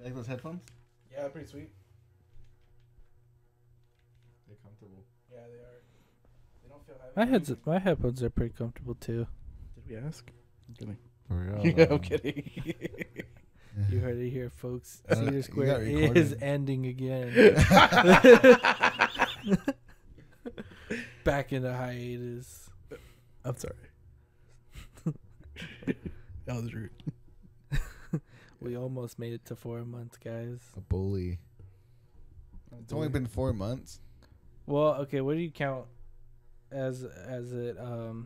Like those headphones? Yeah, they're pretty sweet. They're comfortable. Yeah, they are. They don't feel heavy. My headphones are pretty comfortable too. Did we ask? I'm kidding. For real? Yeah, I'm kidding. You heard it here, folks. You Cedar got Square recorded. is ending again. Back into hiatus. I'm sorry. That was rude. We almost made it to 4 months, guys. A bully. It's only been 4 months. Well, okay, what do you count as it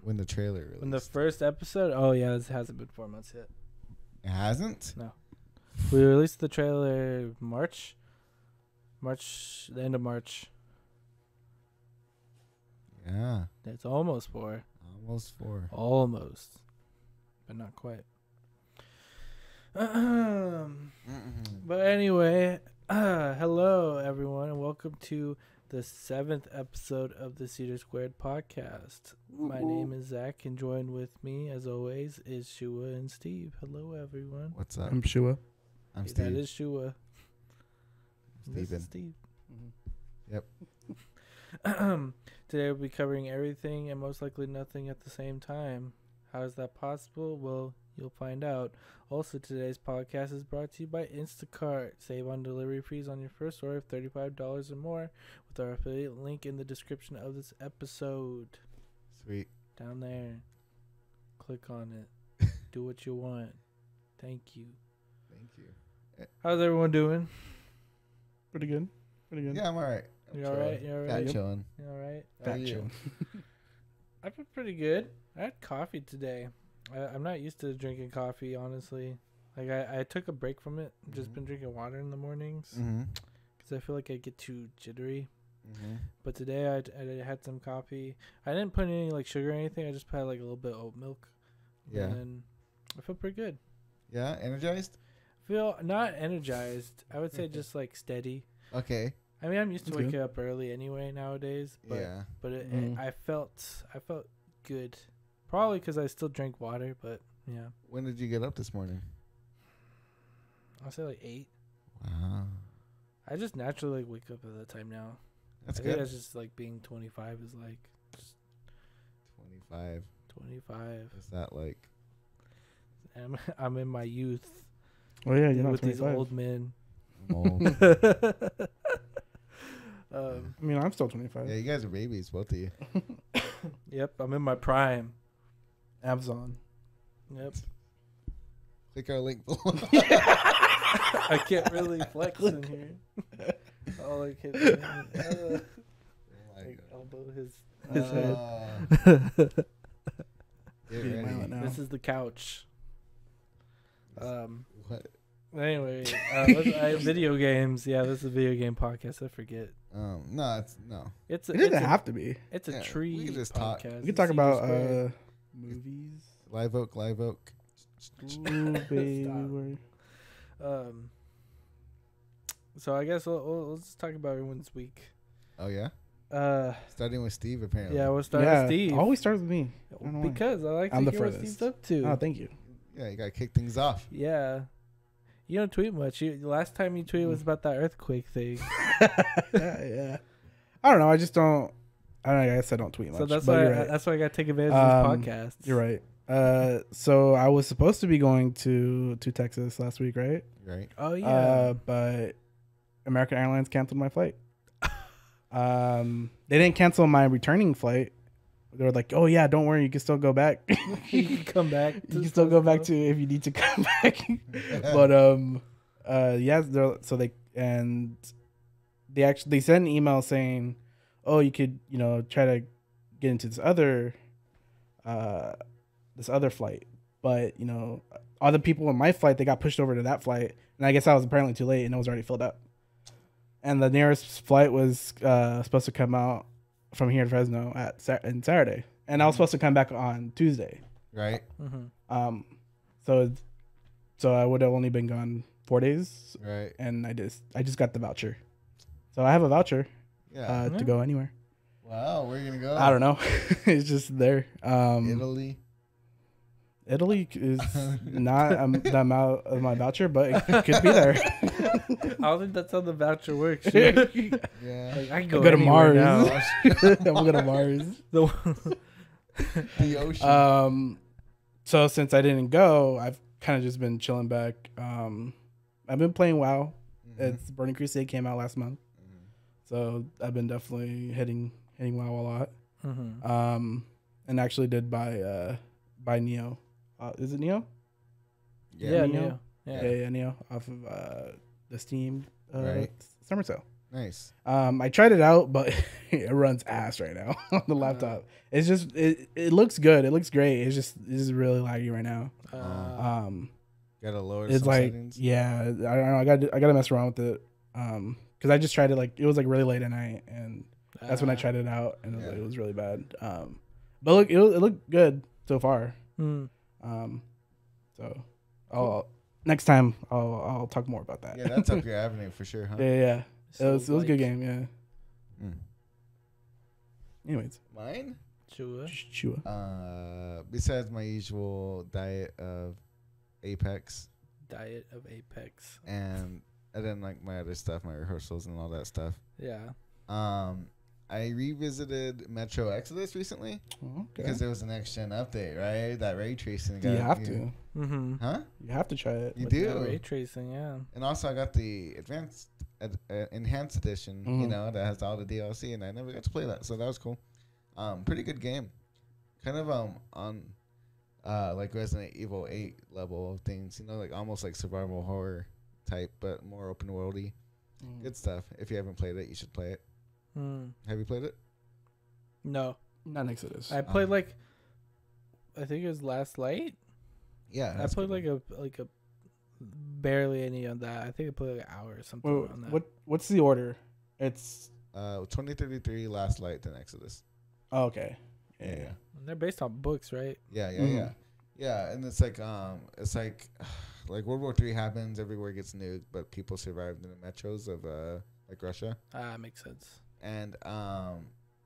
When the trailer released. when the first episode? Oh yeah, this hasn't been 4 months yet. It hasn't? No. We released the trailer the end of March. Yeah. It's almost 4. Almost 4. Almost. But not quite. But anyway, hello everyone and welcome to the 7th episode of the Cedar Squared Podcast. My name is Zach and joined with me as always is Shua and Steve. Hello everyone. What's up? I'm Shua. I'm Steve. That is Shua. This Steven. is Steve. Yep. Today we'll be covering everything and most likely nothing at the same time. How is that possible? Well, you'll find out. Also, today's podcast is brought to you by Instacart. Save on delivery fees on your first order of $35 or more with our affiliate link in the description of this episode. Sweet. Down there. Click on it. Do what you want. Thank you. Thank you. How's everyone doing? Pretty good. Pretty good. Yeah, I'm alright. You alright? You alright? Fat chilling. You alright? How are you? I've been pretty good. I had coffee today. I'm not used to drinking coffee, honestly. Like, I took a break from it. Just been drinking water in the mornings. Mm-hmm. Because I feel like I get too jittery. Mm-hmm. But today I had some coffee. I didn't put any, like, sugar or anything. I just put, like, a little bit of oat milk. Yeah. And I feel pretty good. Yeah? Energized? I feel not energized. I would say just, like, steady. Okay. I mean, I'm used to That's waking up early anyway nowadays. But Yeah. But I felt good. Probably because I still drink water, but yeah. When did you get up this morning? I'll say like 8. Wow. I just naturally like wake up at that time now. That's I think good. that's just like being 25 is like just 25. 25. Is that like... I'm in my youth Oh yeah, you're not with 25. these old men. old? I mean, I'm still 25. Yeah, you guys are babies, both of you. Yep, I'm in my prime. Amazon. Yep. Click our link below. I can't really flex in here. All I can do like elbow his head. Get Getting violent ready. now. This is the couch. What? Anyway, video games. Yeah, this is a video game podcast. I forget. No, it's no. It's It doesn't a, have to be. It's a Yeah, tree we can just talk. podcast. We can talk Cedar about Squared. movies. Live Oak, Live Oak. Ooh, baby. So I guess let's talk about everyone's week. Oh yeah. Starting with Steve apparently. Yeah, we'll start Yeah, with Steve. always starts with me. I don't know why. Because I like I'm to the hear what furthest. Steve's up to. Oh, thank you. Yeah, you gotta kick things off. Yeah. You don't tweet much. Last time you tweeted was about that earthquake thing. Yeah. I don't know. I just don't. I don't know. I guess I don't tweet much. So that's but why you're right. that's why I got to take advantage of this podcast. You're right. So I was supposed to be going to Texas last week, right? Right. Oh yeah. But American Airlines canceled my flight. They didn't cancel my returning flight. They were like, "Oh yeah, don't worry, you can still go back. You can come back. You can still go back to if you need to come back." But yeah. So they sent an email saying, "Oh, you could try to get into this other flight, but other people in my flight, they got pushed over to that flight, and I guess I was apparently too late and it was already filled up. And the nearest flight was supposed to come out from here to Fresno on Saturday, and I was supposed to come back on Tuesday. Right. Mm-hmm. So I would have only been gone 4 days, Right. and I just got the voucher, so I have a voucher Yeah. to go anywhere. Wow. Where are you gonna go? I don't know. It's just there. Italy. Italy is not the amount of my voucher, but it could be there. I don't think that's how the voucher works. Dude. Yeah. Like, I can Go to anywhere Mars. now. I'm gonna go to Mars. The ocean. So since I didn't go, I've kind of just been chilling back. I've been playing WoW. It's Burning Crusade came out last month, so I've been definitely hitting WoW a lot. And actually did buy Neo. Is it Neo? Yeah, Neo. Yeah. Yeah, Neo off of the Steam Right. summer sale. Nice. I tried it out, but it runs ass right now on the laptop. It's just it looks good. It looks great. It's just really laggy right now. Gotta lower It's some like settings. yeah, I don't know. I gotta mess around with it. Because I just tried it like it was like really late at night, and that's when I tried it out, and it was really bad. But look, it looked good so far. So I'll next time I'll talk more about that. Yeah, that's up your avenue for sure, huh? Yeah. It was a good game, yeah. Anyways. Mine? Sure. Besides my usual diet of Apex. And then like my other stuff, my rehearsals and all that stuff. Yeah. I revisited Metro Exodus recently because there was an next gen update, right? That ray tracing. You have to. Huh? You have to try it. You do. Ray tracing, yeah. And also I got the enhanced edition, you know, that has all the DLC, and I never got to play that, so that was cool. Pretty good game. Kind of on like Resident Evil 8 level of things, you know, like almost like survival horror type, but more open worldy. Good stuff. If you haven't played it, you should play it. Have you played it? No, not Exodus. I played like, I think it was Last Light. Yeah, I played like a barely any of that. I think I played like an hour or something on that. What's the order? It's 2033 Last Light then Exodus. Oh, okay. Yeah. And they're based on books, right? Yeah, and it's like like World War III happens, everywhere gets nuked, but people survived in the metros of like Russia. Makes sense. And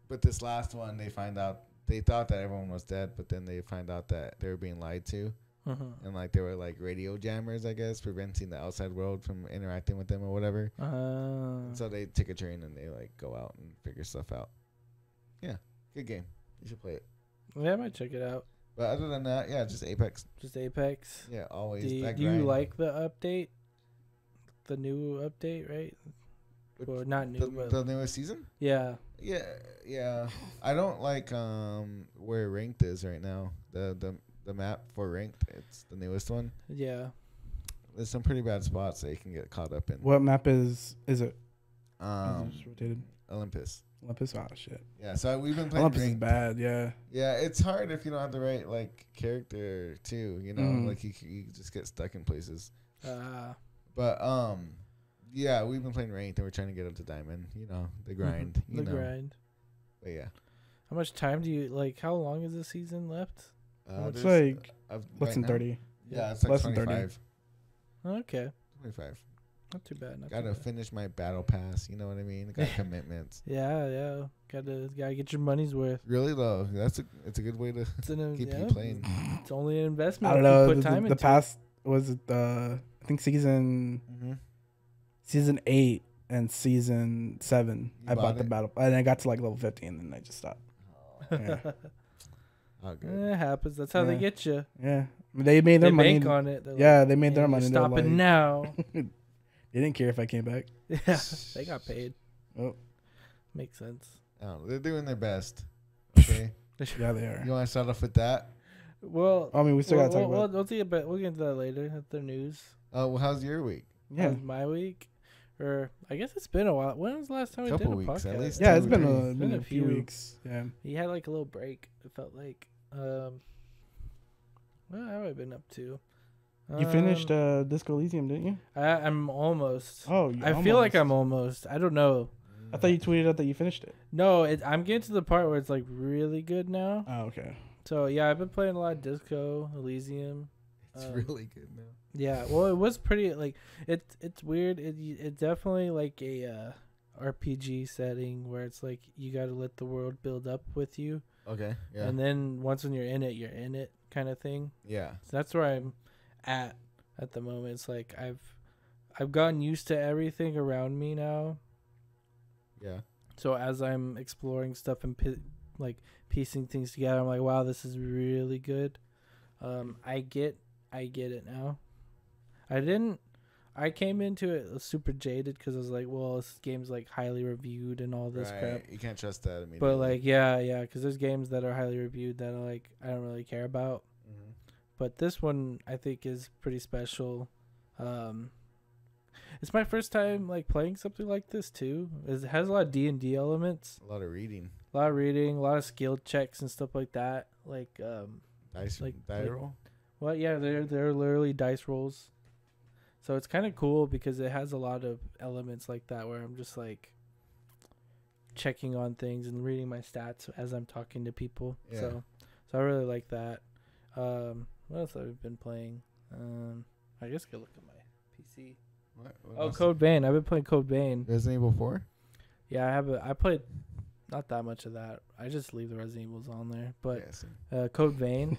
but this last one, they thought that everyone was dead, but then they find out that they were being lied to. And like they were like radio jammers, I guess, preventing the outside world from interacting with them or whatever. So they take a train and they like go out and figure stuff out. Yeah, good game. You should play it. Yeah, I might check it out. But other than that, yeah, just Apex. Just Apex. Yeah, always. Do you like the update? The new update, right? Or not new, but the newest season? Yeah. Yeah. I don't like where ranked is right now. The map for ranked, it's the newest one. Yeah. There's some pretty bad spots that you can get caught up in. What map is it? Is it just rotated? Olympus. Oh shit. Yeah, so we've been playing Olympus ranked. is bad, yeah. Yeah, it's hard if you don't have the right like character too, you know, like you just get stuck in places. But yeah, we've been playing ranked and we're trying to get up to diamond, you know, the grind. You know. Grind. But yeah. How much time do you like? How long is the season left? It's like less than now? 30. Yeah, it's like less than 25. 30. Okay. 25. Not too bad. Gotta finish my battle pass. You know what I mean? Got commitments. Yeah. Gotta get your money's worth. Really though, it's a good way to keep you playing. It's only an investment. I don't know. Put time the into past was I think season 8 and season 7. I bought the battle, and I got to like level 50, and then I just stopped. Yeah. Oh, good. It happens. That's how they get you. Yeah, they made their money bank on it. They made their money. Stopping like, now. They didn't care if I came back. Yeah, they got paid. Oh, makes sense. Oh, they're doing their best. Okay. Yeah, they are. You want to start off with that? Well, I mean, we still got to talk about. We'll get into that later at the news. Oh, well, how's your week? Yeah, my week, or I guess it's been a while. When was the last time we did a weeks, podcast? At least yeah, it's been a few weeks. Yeah, you had like a little break. It felt like. What have I been up to? You finished Disco Elysium, didn't you? I'm almost. Oh, I feel like I'm almost. I don't know. I thought you tweeted out that you finished it. No, I'm getting to the part where it's like really good now. Oh, okay. So yeah, I've been playing a lot of Disco Elysium. It's really good now. Yeah, well, it was pretty like it's weird. It's definitely like a RPG setting where it's like you got to let the world build up with you. Okay. Yeah. And then once when you're in it kind of thing. Yeah. So that's where I'm at the moment. It's like I've gotten used to everything around me now. Yeah. So as I'm exploring stuff and piecing things together, I'm like, wow, this is really good. I get it now. I came into it super jaded because I was like, well, this game's like highly reviewed and all this crap. You can't trust that immediately. But like, yeah, because there's games that are highly reviewed that I don't really care about. Mm-hmm. But this one I think is pretty special. It's my first time like playing something like this too. It has a lot of D&D elements. A lot of reading. A lot of skill checks and stuff like that. Like Dice, like roll. Well, yeah, they're literally dice rolls. So it's kind of cool because it has a lot of elements like that where I'm just like checking on things and reading my stats as I'm talking to people. Yeah. So I really like that. What else have I been playing? I guess I could look at my PC. What Code Vein. I've been playing Code Vein. Resident Evil 4? Yeah, I played not that much of that. I just leave the Resident Evils on there. But Code Vein,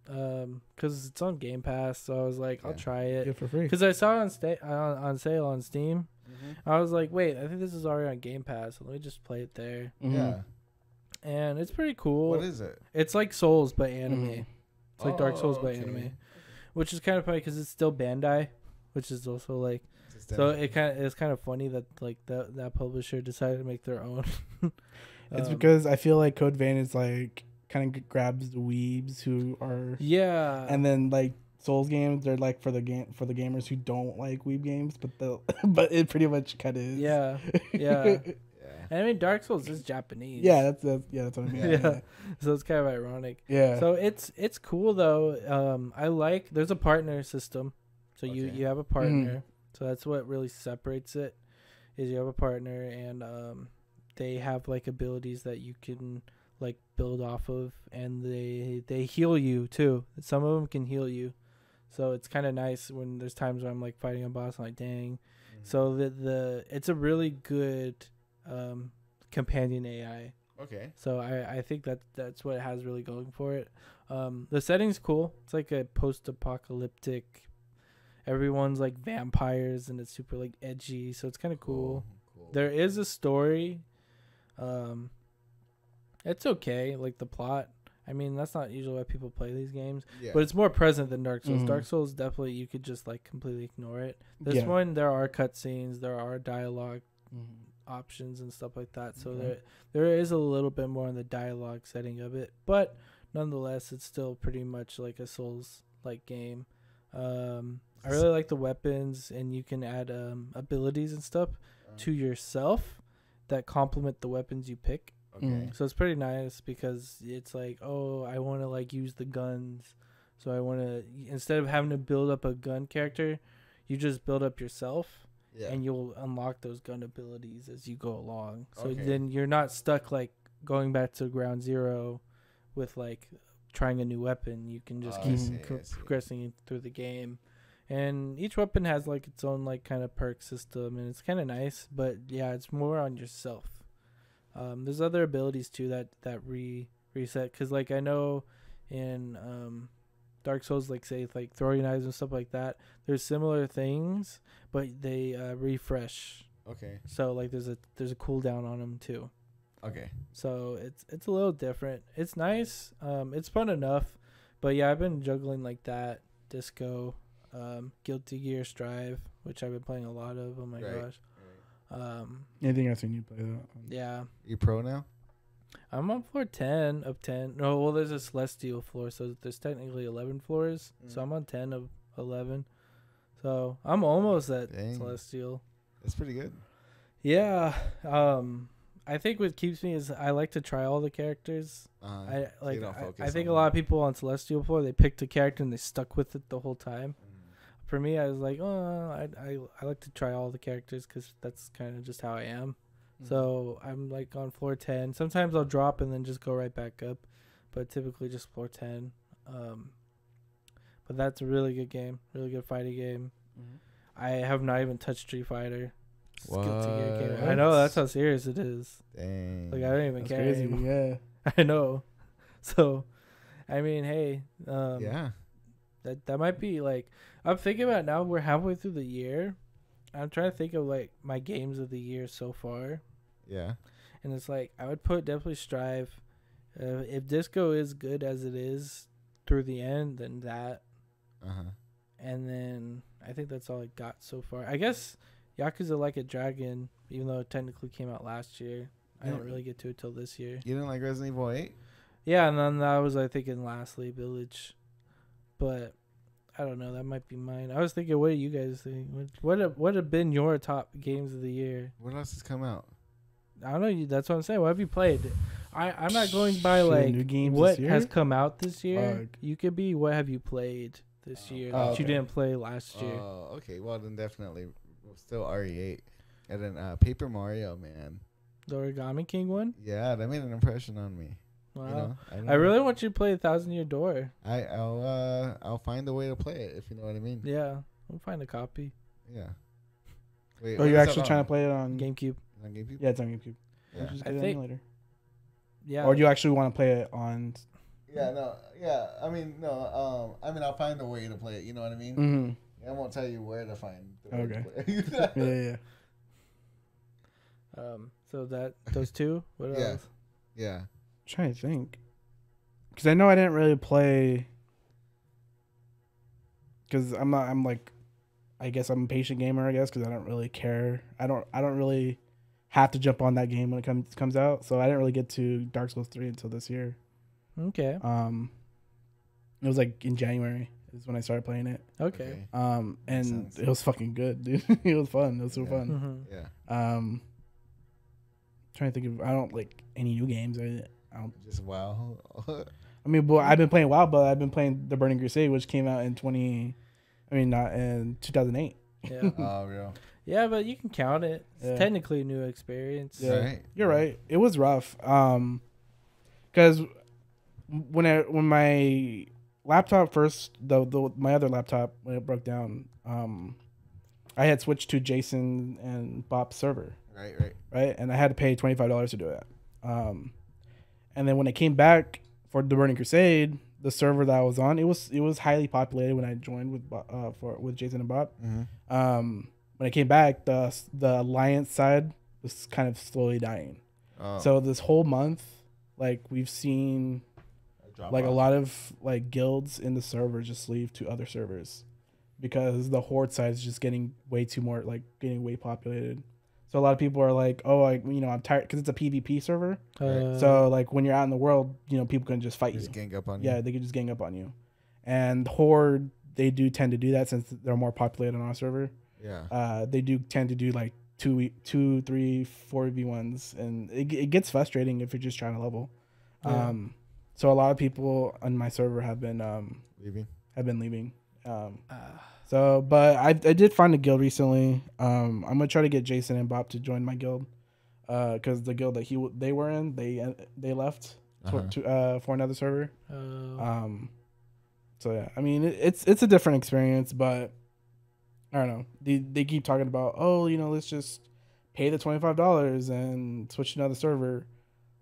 because it's on Game Pass, so I was like, I'll try it. Get it for free. Because I saw it on sale on Steam. Mm-hmm. I was like, wait, I think this is already on Game Pass. Let me just play it there. Mm-hmm. Yeah. And it's pretty cool. What is it? It's like Souls, but anime. Mm-hmm. It's like Dark Souls, but anime. Which is kind of funny because it's still Bandai, which is also like... So it's kind of funny that like that publisher decided to make their own. It's because I feel like Code Vein is like kind of grabs the weebs who are and then like Souls games they're like for the gamers who don't like weeb games, but it pretty much kind of is. Yeah. And I mean Dark Souls is Japanese. Yeah, that's what I mean. Yeah. So it's kind of ironic. Yeah. So it's cool though. I like there's a partner system, so you have a partner. Mm-hmm. So that's what really separates it, is you have a partner and they have like abilities that you can like build off of, and they heal you too. Some of them can heal you, so it's kind of nice when there's times where I'm like fighting a boss, I'm like dang. Mm-hmm. So it's a really good companion AI. Okay. So I think that's what it has really going for it. The setting's cool. It's like a post-apocalyptic. Everyone's like vampires and it's super like edgy, so it's kind of cool. There is a story. It's okay, like the plot. I mean, that's not usually why people play these games, but it's more present than Dark Souls. Mm-hmm. Dark Souls definitely you could just like completely ignore it. This one there are cutscenes, there are dialogue options and stuff like that. So there is a little bit more on the dialogue setting of it, but nonetheless, it's still pretty much like a Souls like game. I really like the weapons, and you can add abilities and stuff to yourself that complement the weapons you pick. Okay. So it's pretty nice because it's like, oh, I want to like use the guns. So I want to, instead of having to build up a gun character, you just build up yourself and you'll unlock those gun abilities as you go along. So then you're not stuck like going back to ground zero with like trying a new weapon. You can just keep progressing through the game. And each weapon has like its own like kind of perk system, and it's kind of nice. But yeah, it's more on yourself. There's other abilities too that reset, because like I know in Dark Souls, like say like throwing knives and stuff like that, there's similar things, but they refresh. Okay. So like there's a cooldown on them too. Okay. So it's a little different. It's nice. It's fun enough, but yeah, I've been juggling like that, Disco. Guilty Gear Strive, which I've been playing a lot of. Oh my gosh. Anything else you need to play that? Yeah. You pro now? I'm on floor 10 of 10. No, well, there's a celestial floor, so there's technically 11 floors. So I'm on 10 of 11. So I'm almost at celestial. That's pretty good. Yeah. I think what keeps me is I like to try all the characters. I think a lot of people on celestial floor, they picked a character and they stuck with it the whole time. For me, I was like, I like to try all the characters because that's kind of just how I am. Mm-hmm. So I'm like on floor 10. Sometimes I'll drop and then just go right back up, but typically just floor 10. But that's a really good game, really good fighting game. Mm-hmm. I have not even touched Street Fighter. What? I know, that's how serious it is. Dang. Like I don't even care crazy, anymore. Yeah. I know. So, I mean, hey, Yeah. that might be like, I'm thinking about now. We're halfway through the year. I'm trying to think of like my games of the year so far, Yeah. and it's like I would put definitely Strive. If Disco is good as it is through the end, then that. And then I think that's all I got so far. I guess Yakuza Like a Dragon, even though it technically came out last year, I didn't really get to it till this year. You didn't like Resident Evil 8? Yeah, and then that was I think in Lastly Village, but I don't know. That might be mine. I was thinking, what do you guys think? What have been your top games of the year? What else has come out? I don't know. That's what I'm saying. What have you played? I'm not going by Shit, like new games what this year? has come out this year. Fuck. You could be what have you played this year that okay. you didn't play last year. Oh, okay. Well, then definitely still RE8. And then Paper Mario, man. The Origami King one. Yeah, that made an impression on me. Wow. You know, I really want you to play 1,000 Year Door. I'll find a way to play it if you know what I mean. Yeah, we'll find a copy. Yeah. Wait, Oh, what you're is actually that trying on? to play it on GameCube. On GameCube? Yeah, it's on GameCube. Yeah. Just I get it think- emulator. Yeah. Or do you actually want to play it on? Yeah, no, yeah. I mean, no. I mean, I'll find a way to play it. You know what I mean? Mm-hmm. I won't tell you where to find. The way Okay. To play it. Yeah. So those two. What Yeah. else? Yeah. I'm trying to think, because I know I didn't really play. Because I'm not. I'm like, I guess I'm a patient gamer. I guess because I don't really care. I don't really have to jump on that game when it comes out. So I didn't really get to Dark Souls 3 until this year. Okay. It was like in January is when I started playing it. Okay. And sense. it was fucking good, dude. It was fun. It was super fun. Mm-hmm. Yeah. Trying to think of I don't like any new games. I don't. Just wow. I mean, but I've been playing WoW, but I've been playing the Burning Crusade, which came out in 2008. Yeah. Oh, real. Yeah, but you can count it. It's Yeah. technically a new experience. Yeah. Right. You're right. It was rough. Because when my laptop first, my other laptop when it broke down, I had switched to Jason and Bob's server, Right. and I had to pay $25 to do it. And then when I came back for the Burning Crusade, the server that I was on, it was highly populated when I joined with Jason and Bob. Mm-hmm. When I came back, the Alliance side was kind of slowly dying. Oh. So this whole month, like we've seen like a lot of like guilds in the server just leave to other servers because the Horde side is just getting way populated. So a lot of people are like, oh, I'm tired because it's a PvP server. So like when you're out in the world, people can just fight Just you. gang up on you. Yeah, they can just gang up on you. And Horde, they do tend to do that since they're more populated on our server. Yeah. They do tend to do like 2, 3, 4v1s, and it gets frustrating if you're just trying to level. Yeah. So a lot of people on my server have been Leaving. So, but I did find a guild recently. I'm gonna try to get Jason and Bob to join my guild, because the guild that they were in, they left for another server. So yeah, I mean it's a different experience, but I don't know. They keep talking about, let's just pay the $25 and switch to another server,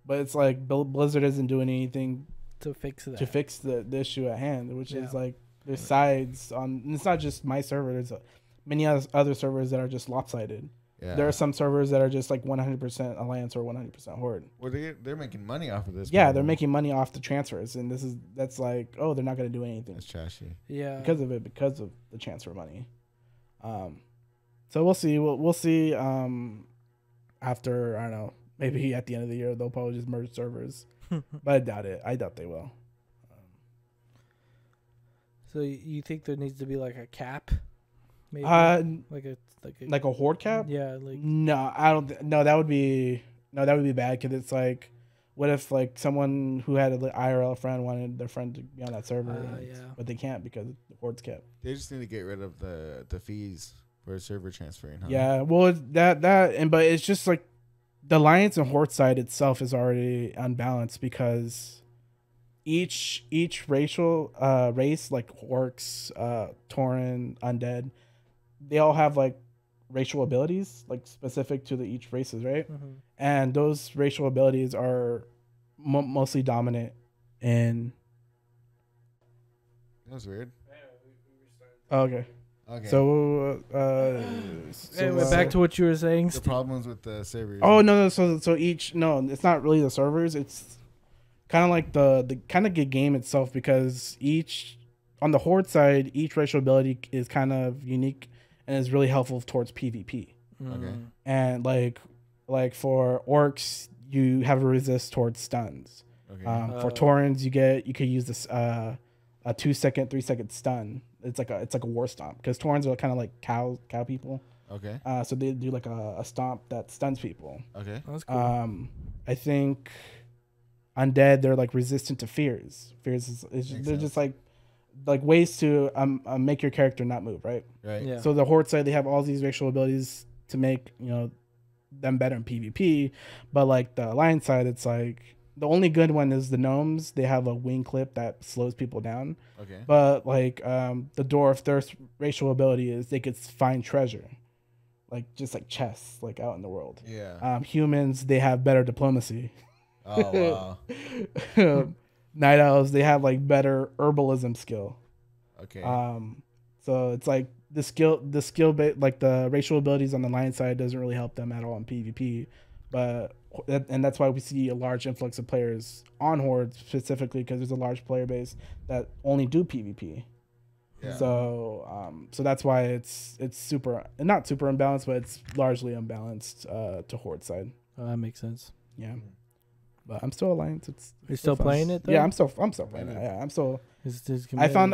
but it's like Blizzard isn't doing anything to fix that. to fix the issue at hand, which Yeah. is like there's sides on. And it's not just my server. There's many other servers that are just lopsided. Yeah. There are some servers that are just like 100% Alliance or 100% Horde. Well, they're making money off of this. Yeah, probably. they're making money off the transfers, and that's like, oh, they're not going to do anything That's trashy. Yeah. because of the transfer money. So we'll see. We'll see. After, I don't know, maybe at the end of the year they'll probably just merge servers, but I doubt it. I doubt they will. So you think there needs to be like a cap? Maybe like Like a Horde cap? Yeah, like No, I don't. No, that would be bad because it's like, what if like someone who had an IRL friend wanted their friend to be on that server, but they can't because the Horde's kept. They just need to get rid of the fees for server transferring. Huh? Yeah, well, but it's just like the Alliance and Horde side itself is already unbalanced because each racial race, like orcs, Tauren, undead, they all have like racial abilities like specific to each races, right? Mhm. And those racial abilities are mostly dominant and That was weird. okay. Okay. So, Anyway, back to what you were saying. the problems with the servers. Oh no, so each it's not really the servers. It's kind of like the kind of good game itself, because each on the horde side, each racial ability is kind of unique and is really helpful towards PvP. Okay. And like for orcs, you have a resist towards stuns. Okay. For Taurens, you could use this a 2 second, 3 second stun. It's like a war stomp, because Taurens are kind of like cow people. Okay. So they do like a stomp that stuns people. Okay. That's cool. I think undead, they're like resistant to fears. Fears they're just like ways to make your character not move, right? Right. Yeah. So the horde side, they have all these racial abilities to make them better in PvP, but like the alliance side, it's like the only good one is the gnomes. They have a wing clip that slows people down. Okay. But like the dwarf, their racial ability is they could find treasure, like just like chests, like out in the world. Yeah. Humans, they have better diplomacy. Oh wow. Night owls, they have like better herbalism skill. Okay. So it's like the skill like the racial abilities on the lion side doesn't really help them at all in PvP, and that's why we see a large influx of players on horde specifically, because there's a large player base that only do PvP. Yeah. So that's why it's not super unbalanced, but it's largely unbalanced to horde side. Oh, that makes sense. Yeah. But I'm still alliance. You're still fun. playing it though? Yeah, I'm still playing it. Yeah, I'm still. I found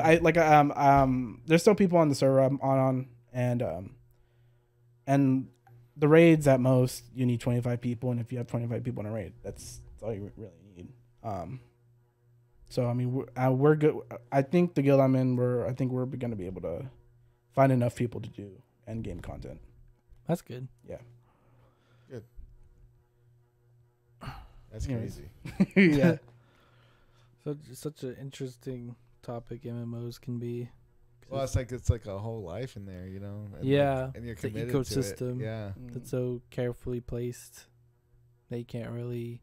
there's still people on the server I'm on, and the raids at most you need 25 people, and if you have 25 people in a raid, that's all you really need. So I mean we're good. I think the guild I'm in, we're gonna be able to find enough people to do end game content. That's good. Yeah. Good. That's crazy. Yeah. Such an interesting topic MMOs can be. Well, it's like a whole life in there, you know. And Yeah, like, and you're it's an committed ecosystem. to it. Yeah. That's so carefully placed. They can't really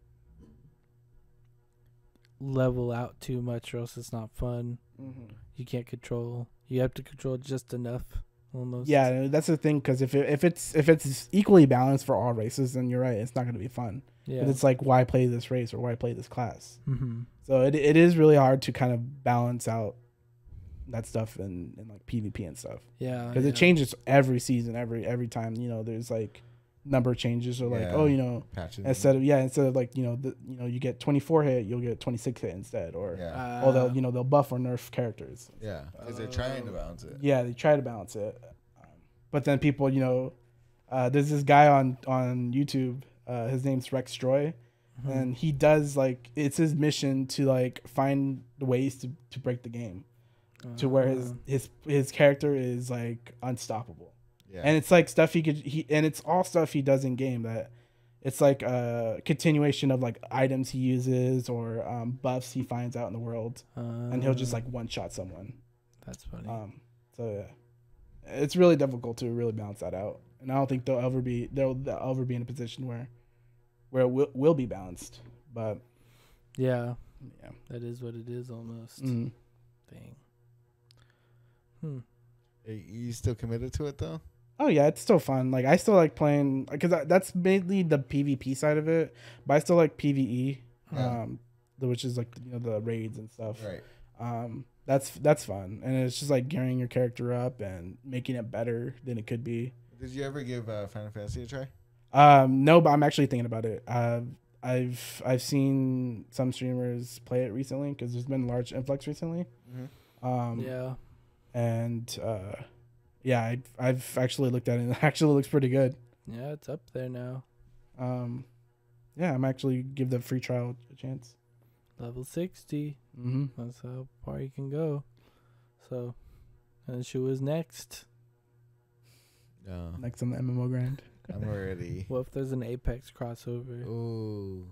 level out too much, or else it's not fun. Mm-hmm. You can't control. You have to control just enough, almost. Yeah, that's the thing, because if it's equally balanced for all races, then you're right, it's not going to be fun. Yeah. But it's like, why play this race or why play this class? Mm-hmm. So it is really hard to kind of balance out that stuff in like PvP and stuff. Yeah. Because it changes every season, every time. There's like number changes, or like patches. instead of like you get 24 hit, you'll get 26 hit instead, or they'll buff or nerf characters. Yeah, because they're trying to balance it. Yeah, they try to balance it, but then people, there's this guy on YouTube. His name's Rex Stroy, and he does like, it's his mission to like find ways to break the game, to where his character is like unstoppable. Yeah. And it's like stuff and it's all stuff he does in game, that it's like a continuation of like items he uses, or buffs he finds out in the world, and he'll just like one shot someone. That's funny. So yeah, it's really difficult to really balance that out, and I don't think they'll ever be in a position where it will be balanced. But yeah, that is what it is almost. Mm-hmm. Dang. Are you still committed to it though? Oh yeah, it's still fun. Like, I still like playing, because that's mainly the PvP side of it, but I still like PvE, which is like the raids and stuff. Right. That's fun, and it's just like gearing your character up and making it better than it could be. Did you ever give Final Fantasy a try? No, but I'm actually thinking about it. I've seen some streamers play it recently, because there's been a large influx recently. Yeah. And I've actually looked at it, and it actually looks pretty good. Yeah, it's up there now. Yeah, I'm actually give the free trial a chance. Level 60. Mm-hmm. That's how far you can go. So, and Shu is next. No. Next on the MMO grind. I'm already. What if there's an Apex crossover? Ooh.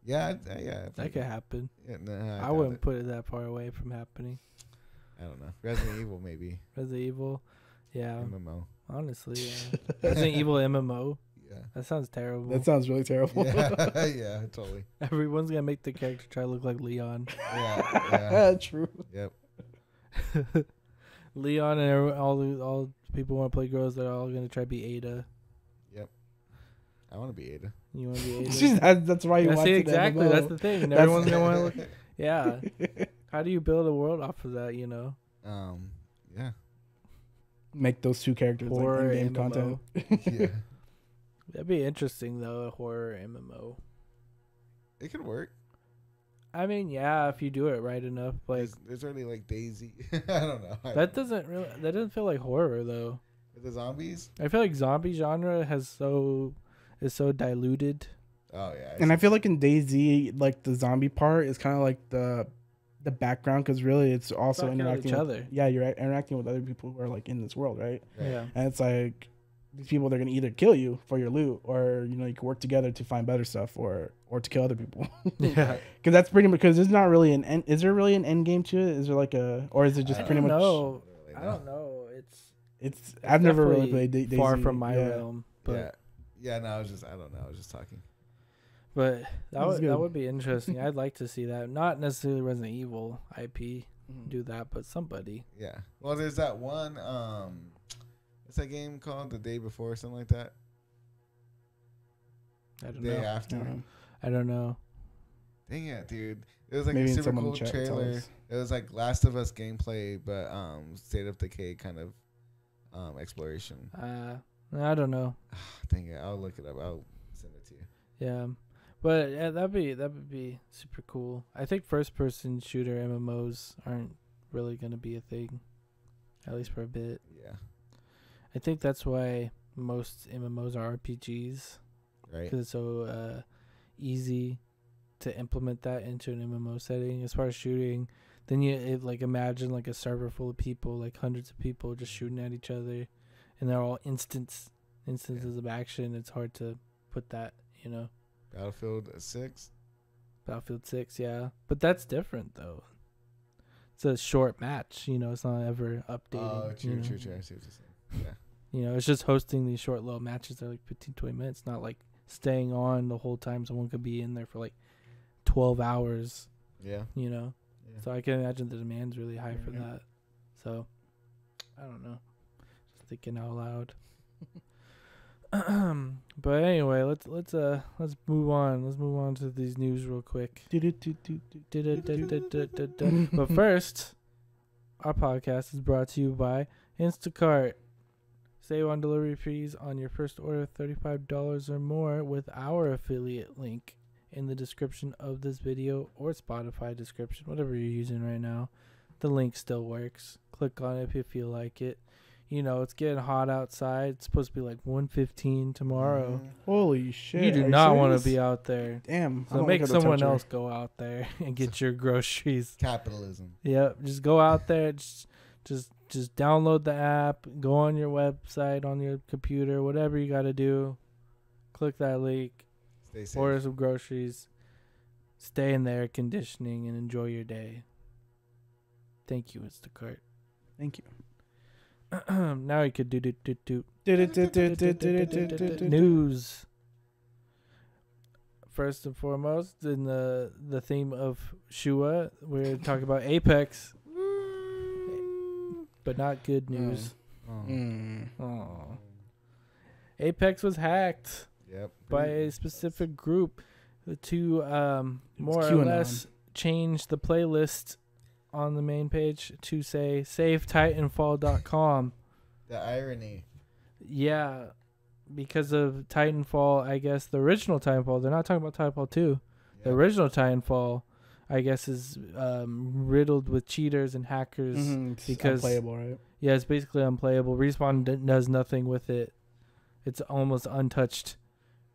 Yeah. That could happen. Yeah, no, I wouldn't put it that far away from happening. I don't know. Resident Evil maybe. Resident Evil, yeah. MMO. Honestly, yeah. Resident Evil MMO. Yeah. That sounds terrible. That sounds really terrible. Yeah, yeah, totally. Everyone's gonna make the character try to look like Leon. Yeah. True. Yep. Leon and all the people want to play girls. They're all gonna try to be Ada. Yep. I want to be Ada. You want to be Ada? That's why you Yeah, want see, it exactly. MMO. That's the thing. And everyone's gonna want to look. Yeah. How do you build a world off of that? You know. Yeah. Make those two characters Horror like in-game content. Yeah. That'd be interesting though. A horror MMO. It could work. I mean, yeah, if you do it right enough. Like There's already like Daisy. I don't know. that doesn't feel like horror though. With the zombies. I feel like zombie genre is so diluted. Oh yeah. And I feel like in DayZ, like the zombie part is kind of like the background, because really it's also Talking about interacting each with, other. Yeah, you're interacting with other people who are like in this world, right? Right. Yeah. And it's like these people, they're gonna either kill you for your loot, or you can work together to find better stuff, or to kill other people. Yeah. Because that's pretty much, because there's not really an end. Is there really an end game to it? Is there like a, or is it just pretty much? No, Really I don't know. It's I've never really definitely played DayZ. far from my yeah. realm. But Yeah. No, I don't know. I was just talking. But That's that good. would be interesting. I'd like to see that. Not necessarily Resident Evil IP do that, but somebody. Yeah. Well, there's that one. What's that game called? The Day Before, or something like that. I don't Day know. After. I don't know. Dang it, dude! It was like Maybe a in super someone cool in chat tell trailer. us. It was like Last of Us gameplay, but State of Decay kind of exploration. I don't know. Dang it! I'll look it up. I'll send it to you. Yeah, but yeah, that would be super cool. I think first person shooter MMOs aren't really gonna be a thing, at least for a bit. Yeah. I think that's why most MMOs are RPGs, Right. because it's so easy to implement that into an MMO setting. As far as shooting, then like imagine like a server full of people, like hundreds of people just shooting at each other, and they're all instances of action. It's hard to put that, Battlefield 6. Battlefield 6, yeah, but that's different though. It's a short match, it's not ever updating. Oh, true. you know? I see what you're saying. Yeah. It's just hosting these short little matches that are like 15, 20 minutes, not like staying on the whole time. Someone could be in there for like 12 hours, Yeah. Yeah. So I can imagine the demand's really high for Yeah. that. So I don't know. Just thinking out loud. But anyway, let's move on. Let's move on to these news real quick. But first, our podcast is brought to you by Instacart. Save on delivery fees on your first order of $35 or more with our affiliate link in the description of this video, or Spotify description, whatever you're using right now. The link still works. Click on it if you feel like it. It's getting hot outside. It's supposed to be like 1:15 tomorrow. Holy shit! You do are not want serious? to be out there. Damn. I So don't make wanna go to someone temperature. else go out there and get your groceries. Capitalism. Yep, just go out there. Just download the app. Go on your website, on your computer, whatever you got to do. Click that link. Stay safe. Order some groceries. Stay in the air conditioning and enjoy your day. Thank you, Instacart. Thank you. Now you could do news. First and foremost, in the theme of Shua, we're talking about Apex, but not good news. Oh. Apex was hacked Yep. by a specific group to more or QAnon. less change the playlist on the main page to say SaveTitanfall.com. The irony. Yeah, because of Titanfall, I guess the original Titanfall, they're not talking about Titanfall 2. The Yep. original Titanfall, I guess, is riddled with cheaters and hackers. It's because- unplayable, right? Yeah, it's basically unplayable. Respawn does nothing with it. It's almost untouched.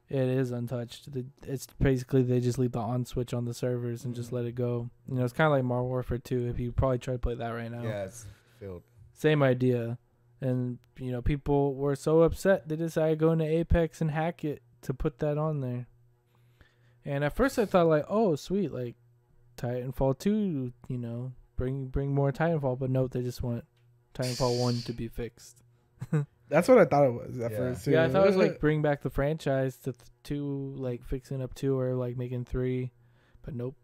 It is untouched. It's basically they just leave the on switch on the servers and just let it go. It's kind of like Modern Warfare 2 if you probably try to play that right now. Yeah, it's filled. Same idea. And, people were so upset they decided to go into Apex and hack it to put that on there. And at first I thought like, oh, sweet, like Titanfall 2, bring more Titanfall. But no, they just want Titanfall 1 to be fixed. That's what I thought it was at Yeah. first. Too. Yeah, I thought it was like bring back the franchise to two, like fixing up 2 or like making 3, but nope,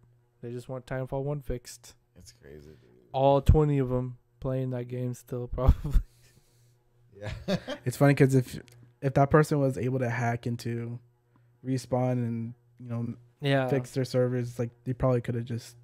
they just want Titanfall 1 fixed. It's crazy, dude. All 20 of them playing that game still, probably. Yeah. It's funny because if that person was able to hack into Respawn and Yeah. fix their servers, like they probably could have just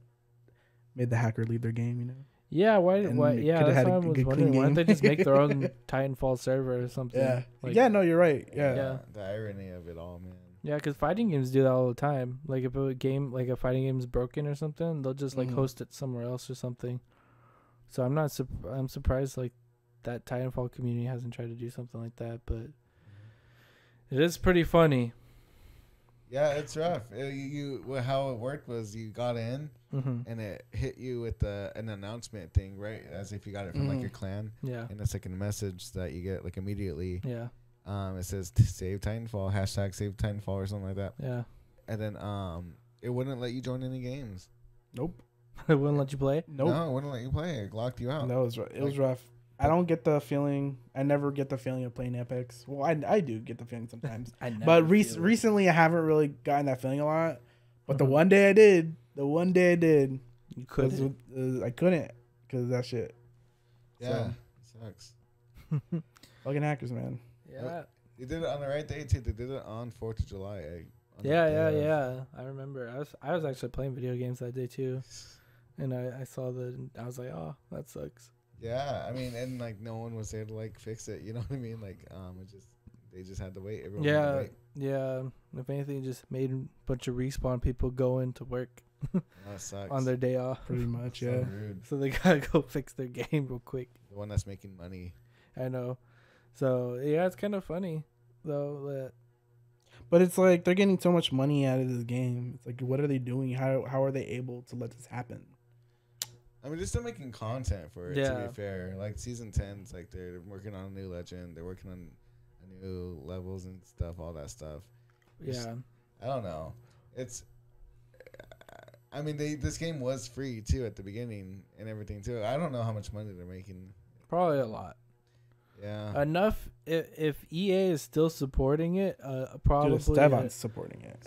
made the hacker leave their game. Yeah, why? And it Yeah, coulda that's had why a I was good, wondering. clean Why don't they game. just make their own Titanfall server or something? Yeah. Like, Yeah. No, you're right. Yeah. Yeah. The irony of it all, man. Yeah, because fighting games do that all the time. Like if a game, like a fighting game is broken or something, they'll just like host it somewhere else or something. So I'm surprised like that Titanfall community hasn't tried to do something like that, but it is pretty funny. Yeah, it's rough. How it worked was you got in Mm-hmm. and it hit you with an announcement thing, right? As if you got it from like your clan. Yeah. And it's like a message that you get like immediately. Yeah. It says save Titanfall, hashtag save Titanfall or something like that. Yeah. And then it wouldn't let you join any games. Nope. It wouldn't let you play? Nope. No, it wouldn't let you play. It locked you out. No, it was rough. I don't get the feeling. I never get the feeling of playing Apex. Well, I do get the feeling sometimes. But recently, I haven't really gotten that feeling a lot. But the one day I did, you couldn't. I couldn't because of that shit. Yeah, sucks. Fucking hackers, man. Yeah. They did it on the right day too. They did it on 4th of July. Yeah. I remember. I was actually playing video games that day too, and I saw I was like, oh, that sucks. Yeah, I mean, and like no one was there to like fix it. You know what I mean? Like they just had to wait. Everyone had to wait. Yeah. If anything, it just made a bunch of Respawn people go into work That sucks. on their day off. Pretty much, So yeah. rude. So they gotta go fix their game real quick. The one that's making money. I know. So yeah, it's kind of funny though that. But it's like they're getting so much money out of this game. It's like, what are they doing? How are they able to let this happen? I mean, they're still making content for it. To Yeah. be fair, like season 10's, like they're working on a new legend. They're working on new levels and stuff. All that stuff. Yeah. I don't know. It's. I mean, this game was free too at the beginning and everything too. I don't know how much money they're making. Probably a lot. Yeah. Enough if EA is still supporting it, probably. Dude, Stevan's supporting it.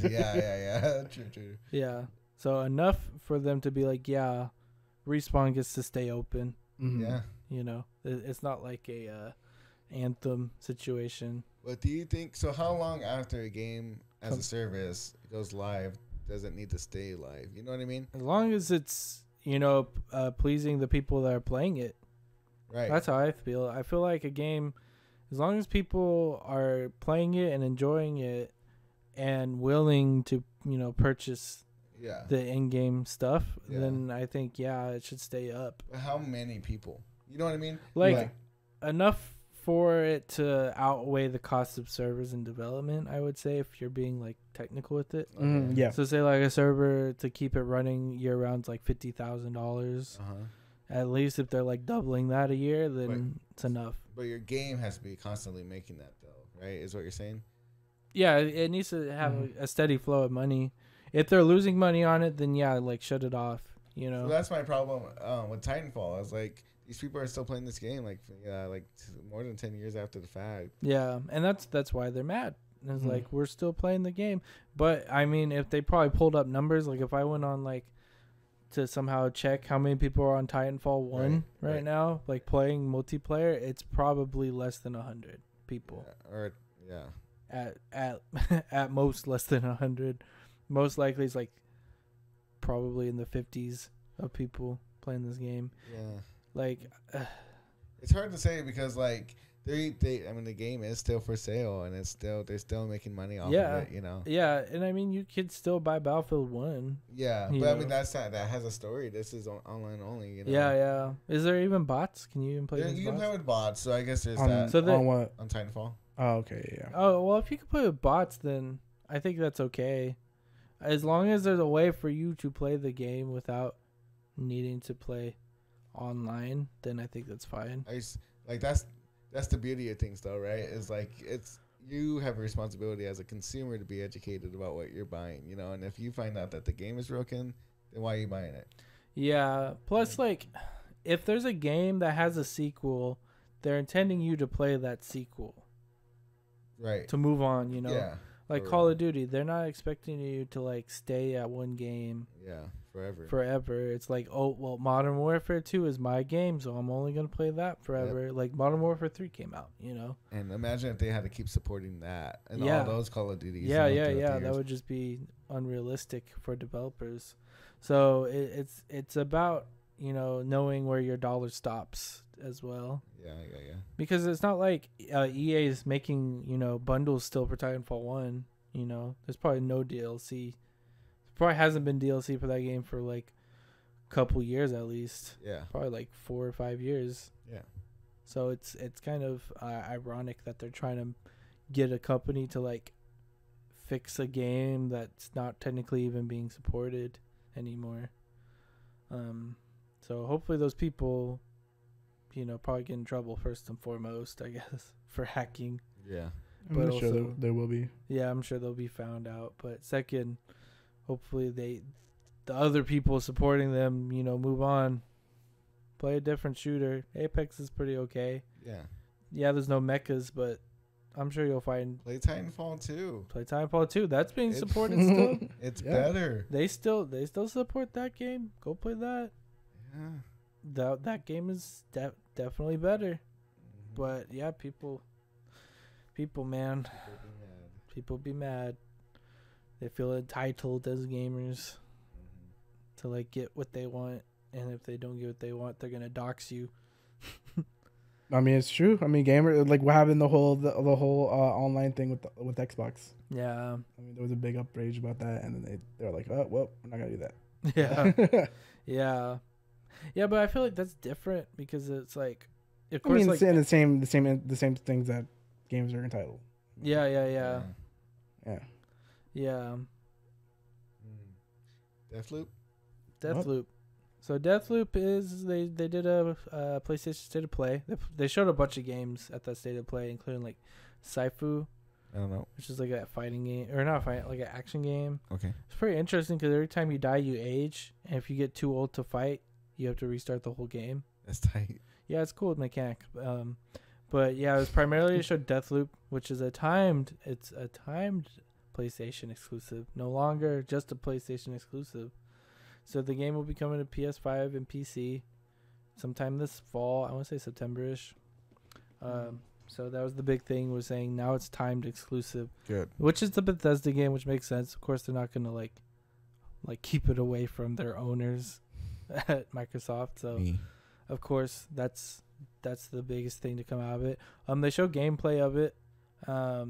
yeah. True. Yeah. So enough for them to be like, yeah, Respawn gets to stay open. Mhm. Yeah. You know, it's not like a Anthem situation. But do you think so? How long after a game as a service goes live does it need to stay live? You know what I mean? As long as it's pleasing the people that are playing it. Right. That's how I feel. I feel like a game, as long as people are playing it and enjoying it, and willing to purchase the in-game stuff, then I think it should stay up. But how many people? You know what I mean? Like enough for it to outweigh the cost of servers and development, I would say, if you're being like technical with it. Yeah. So say like a server to keep it running year round is like $50,000. At least if they're like doubling that a year, then it's enough. But your game has to be constantly making that though, right? Is what you're saying? Yeah, it needs to have a steady flow of money. If they're losing money on it, then like shut it off. So that's my problem with Titanfall. I was like, these people are still playing this game like more than 10 years after the fact. Yeah, and that's why they're mad. It's like, we're still playing the game. But I mean, if they probably pulled up numbers, like if I went on like to somehow check how many people are on Titanfall 1 right now, like playing multiplayer, it's probably less than 100 people. At most less than 100. Most likely it's like probably in the 50s of people playing this game. Yeah. Like it's hard to say because like I mean the game is still for sale and they're still making money off of it, you know. Yeah, and I mean you could still buy Battlefield 1. Yeah, but I mean that has a story. This is online only, you know. Yeah. Is there even bots? Can you even play you can bots? play with bots, so I guess there's On what? On Titanfall. Oh, okay, yeah. Oh, well, if you can play with bots, then I think that's okay. As long as there's a way for you to play the game without needing to play online, then I think that's fine. That's the beauty of things, though, right? Is like you have a responsibility as a consumer to be educated about what you're buying, you know. And if you find out that the game is broken, then why are you buying it? Yeah. Plus, like, if there's a game that has a sequel they're intending you to play that sequel. Right. To move on, you know. Yeah. Like Call of Duty, they're not expecting you to like stay at one game. Yeah, forever. Forever. It's like, oh, well, Modern Warfare 2 is my game, so I'm only going to play that forever. Yep. Like Modern Warfare 3 came out, you know. And imagine if they had to keep supporting that and all those Call of Duties. Yeah. That would just be unrealistic for developers. So it's about, you know, knowing where your dollar stops as well. Yeah. Because it's not like EA is making, you know, bundles still for Titanfall 1, you know. There's probably no DLC. Probably hasn't been DLC for that game for like a couple years at least. Yeah. Probably like 4 or 5 years. Yeah. So it's kind of ironic that they're trying to get a company to like fix a game that's not technically even being supported anymore. So hopefully those people, you know, probably get in trouble first and foremost, I guess, for hacking. Yeah. I'm sure there will be. Yeah, I'm sure they'll be found out. But second, hopefully the other people supporting them, you know, move on. Play a different shooter. Apex is pretty okay. Yeah. Yeah, there's no mechas, but I'm sure you'll find. Play Titanfall 2. Play Titanfall 2. That's being supported still. It's better. They still support that game. Go play that. Yeah. That game is definitely better. Mm-hmm. But yeah, people, man. People be mad. They feel entitled as gamers to like get what they want, and if they don't get what they want, they're gonna dox you. I mean, it's true. I mean, gamer, like what happened the whole online thing with Xbox. Yeah. I mean, there was a big outrage about that, and then they're like, oh, well, we're not gonna do that. Yeah. Yeah, but I feel like that's different because it's like, of course, I mean, like, saying the same things that games are entitled. Yeah. Deathloop. So Deathloop is they did a PlayStation State of Play. They showed a bunch of games at that State of Play, including like Saifu. I don't know. Which is like a fighting game, or not fight, like an action game. Okay. It's pretty interesting because every time you die, you age, and if you get too old to fight, you have to restart the whole game. That's tight. Yeah, it's cool mechanic. But yeah, it was primarily to show Deathloop, which is a timed PlayStation exclusive, no longer just a PlayStation exclusive. So the game will be coming to PS5 and PC sometime this fall. I want to say September-ish. So that was the big thing, was saying now it's timed exclusive. Good. Which is the Bethesda game, which makes sense. Of course, they're not going to like keep it away from their owners at Microsoft. So of course, that's the biggest thing to come out of it. They show gameplay of it. I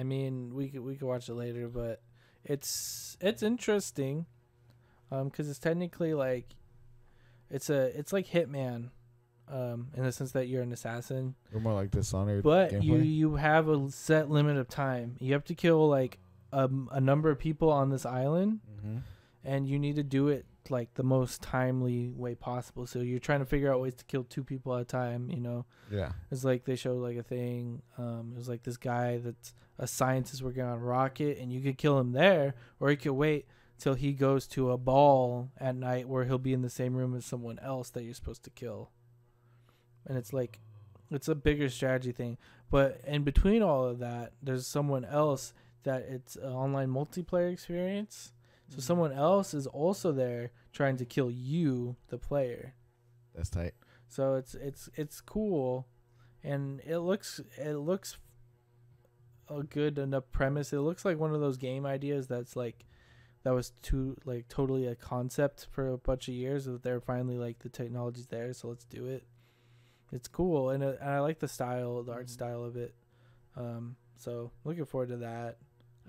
mean, we could watch it later, but it's interesting, because it's technically like it's like Hitman, in the sense that you're an assassin. Or more like Dishonored. But gameplay. you have a set limit of time. You have to kill like a number of people on this island, and you need to do it like the most timely way possible. So you're trying to figure out ways to kill 2 people at a time, you know. Yeah. It's like they showed like a thing. It was like this guy that's a scientist working on a rocket, and you could kill him there, or you could wait till he goes to a ball at night where he'll be in the same room as someone else that you're supposed to kill. And it's like, it's a bigger strategy thing. But in between all of that, there's someone else that it's an online multiplayer experience. So someone else is also there trying to kill you, the player. That's tight. So it's cool, and it looks a good enough premise. It looks like one of those game ideas that was totally a concept for a bunch of years, that they're finally like, the technology's there, so let's do it. It's cool, and I like the art style of it. So looking forward to that.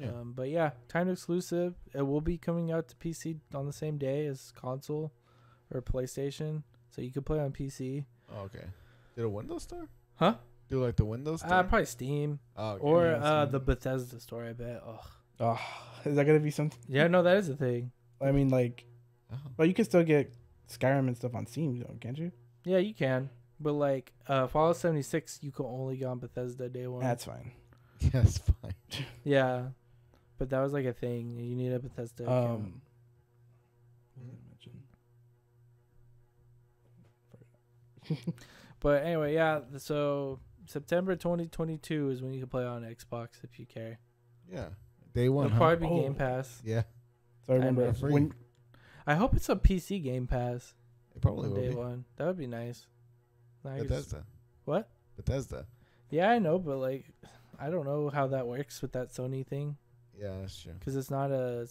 Yeah. But yeah, timed exclusive. It will be coming out to PC on the same day as console or PlayStation, so you can play on PC. Oh, okay. Did a Windows store? Huh? Do like the Windows store? Probably Steam. Oh, okay. Or Steam. the Bethesda store, I bet. Oh, is that gonna be something? Yeah, no, that is a thing. I mean, like, well, you can still get Skyrim and stuff on Steam, can't you? Yeah, you can. But like Fallout 76, you can only get on Bethesda day one. That's fine. Yeah, that's fine. Yeah. But that was like a thing. You need a Bethesda account. But anyway, yeah. So September 2022 is when you can play on Xbox if you care. Yeah. Day one. It'll probably be Game Pass. Yeah. So I remember when I hope it's a PC Game Pass. It probably on will day be. one. That would be nice. Bethesda. What? Bethesda. Yeah, I know, but like, I don't know how that works with that Sony thing. Yeah, that's true. Because it's not a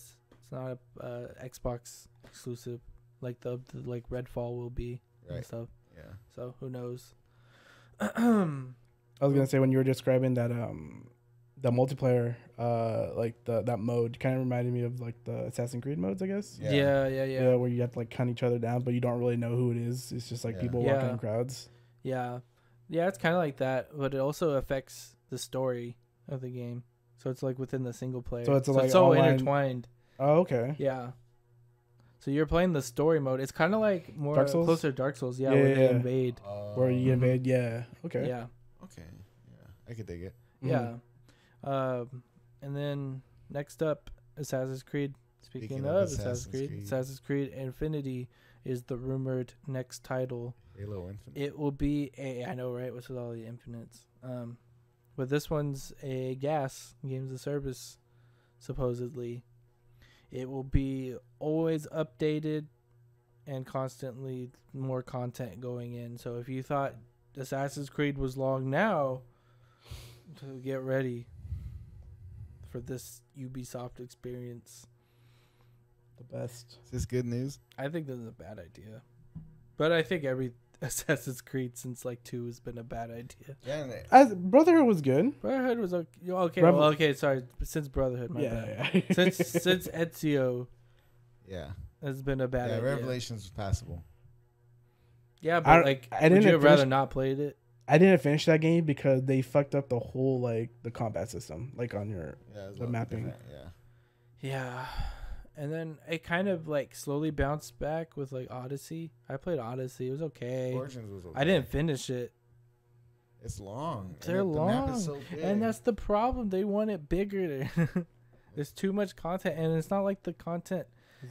Xbox exclusive like the like Redfall will be and Right. stuff. Yeah. So who knows? I was gonna say when you were describing that the multiplayer like that mode kind of reminded me of like the Assassin's Creed modes, I guess. Yeah. Yeah, where you have to like hunt each other down, but you don't really know who it is. It's just like people walking in crowds. Yeah, it's kind of like that, but it also affects the story of the game. So it's like within the single player. So it's like it's so online... intertwined. Oh, okay. Yeah. So you're playing the story mode. It's kind of like more Dark Souls? closer to Dark Souls. Yeah, where they invade. Where you invade. Yeah. Okay. Yeah. Okay. Yeah, I could dig it. Yeah. And then next up, Assassin's Creed. Speaking of Assassin's Creed Infinity is the rumored next title. Halo Infinite. It will be I know, right? What's with all the infinites? But this one's a games as a service, supposedly. It will be always updated and constantly more content going in. So if you thought Assassin's Creed was long now, to get ready for this Ubisoft experience. The best. Is this good news? I think this is a bad idea. But I think every Assassin's Creed since like 2 has been a bad idea. Yeah, Brotherhood was good. Brotherhood was okay. Sorry, since Brotherhood, my bad. Yeah. since Ezio, yeah, has been a bad idea. Revelations was passable. Yeah, but would you have rather not played it? I didn't finish that game because they fucked up the whole the combat system, like on your the mapping. Yeah. And then it kind of slowly bounced back with Odyssey. I played Odyssey. It was okay. Origins was okay. I didn't finish it. It's long. They're long. The map is so big. And that's the problem. They want it bigger. There's too much content. And it's not like the content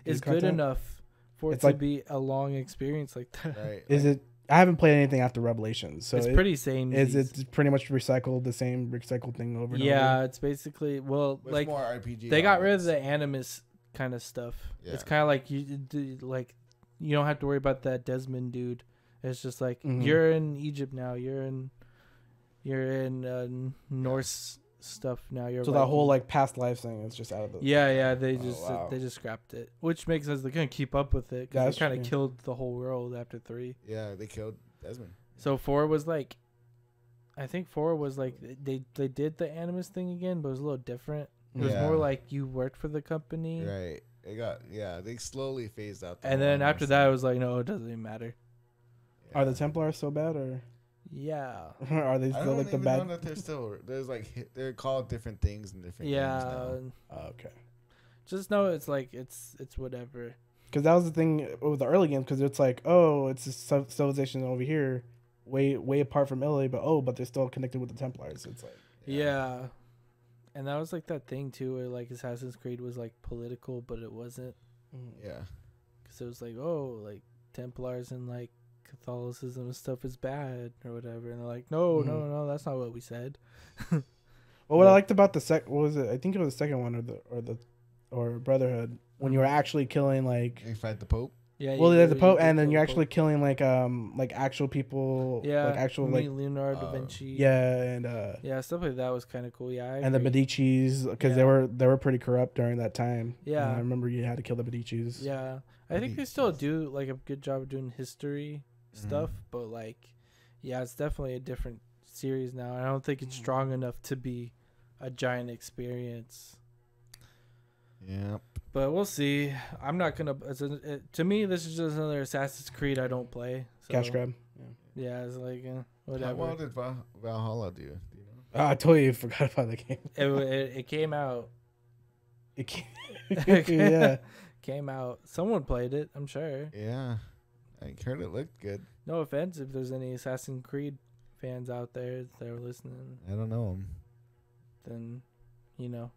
is good enough for it to be a long experience like that. Right. Is it? I haven't played anything after Revelations, so it's pretty same. Is it pretty much recycled the same recycled thing over and over? Yeah, it's basically more RPG. They got rid of the Animus kind of stuff. Yeah. It's kind of like you don't have to worry about that Desmond dude. It's just you're in Egypt now. You're in Norse stuff now. You're so that whole past life thing is just out of the. Yeah. They just scrapped it, which makes sense. They couldn't keep up with it because they kind of killed the whole world after 3. Yeah, they killed Desmond. So 4 was I think 4 was they did the Animus thing again, but it was a little different. It was more like you worked for the company. Right. They slowly phased out. And then after that, it was no, it doesn't even matter. Yeah. Are the Templars so bad or? Yeah. Are they still the bad? I don't know that they're still. There's they're called different things in different games now. Okay. Just know it's it's whatever. Because that was the thing with the early games. Because it's it's a civilization over here, way apart from Italy, but they're still connected with the Templars. It's yeah. And that was that thing too, where Assassin's Creed was political, but it wasn't. Yeah. Because it was Templars and Catholicism and stuff is bad or whatever, and they're no, that's not what we said. Well, what I liked about the what was it? I think it was the second one or Brotherhood when you were actually killing You fight the Pope. Yeah. Well, there's the Pope, and then you're actually killing actual people. Yeah. Actual Leonardo da Vinci. Yeah, and yeah, stuff like that was kind of cool. Yeah. And the Medicis, because they were pretty corrupt during that time. Yeah. I remember you had to kill the Medicis. Yeah. I think they still do a good job of doing history stuff, but it's definitely a different series now. I don't think it's strong enough to be a giant experience. Yeah. But we'll see. I'm not gonna. To me, this is just another Assassin's Creed I don't play. So. Cash grab. Yeah, it's whatever. How well did Valhalla do? Do you know? I totally forgot about the game. It came out. It came. Yeah. Came out. Someone played it, I'm sure. Yeah. I heard it looked good. No offense if there's any Assassin's Creed fans out there that are listening. I don't know them. Then,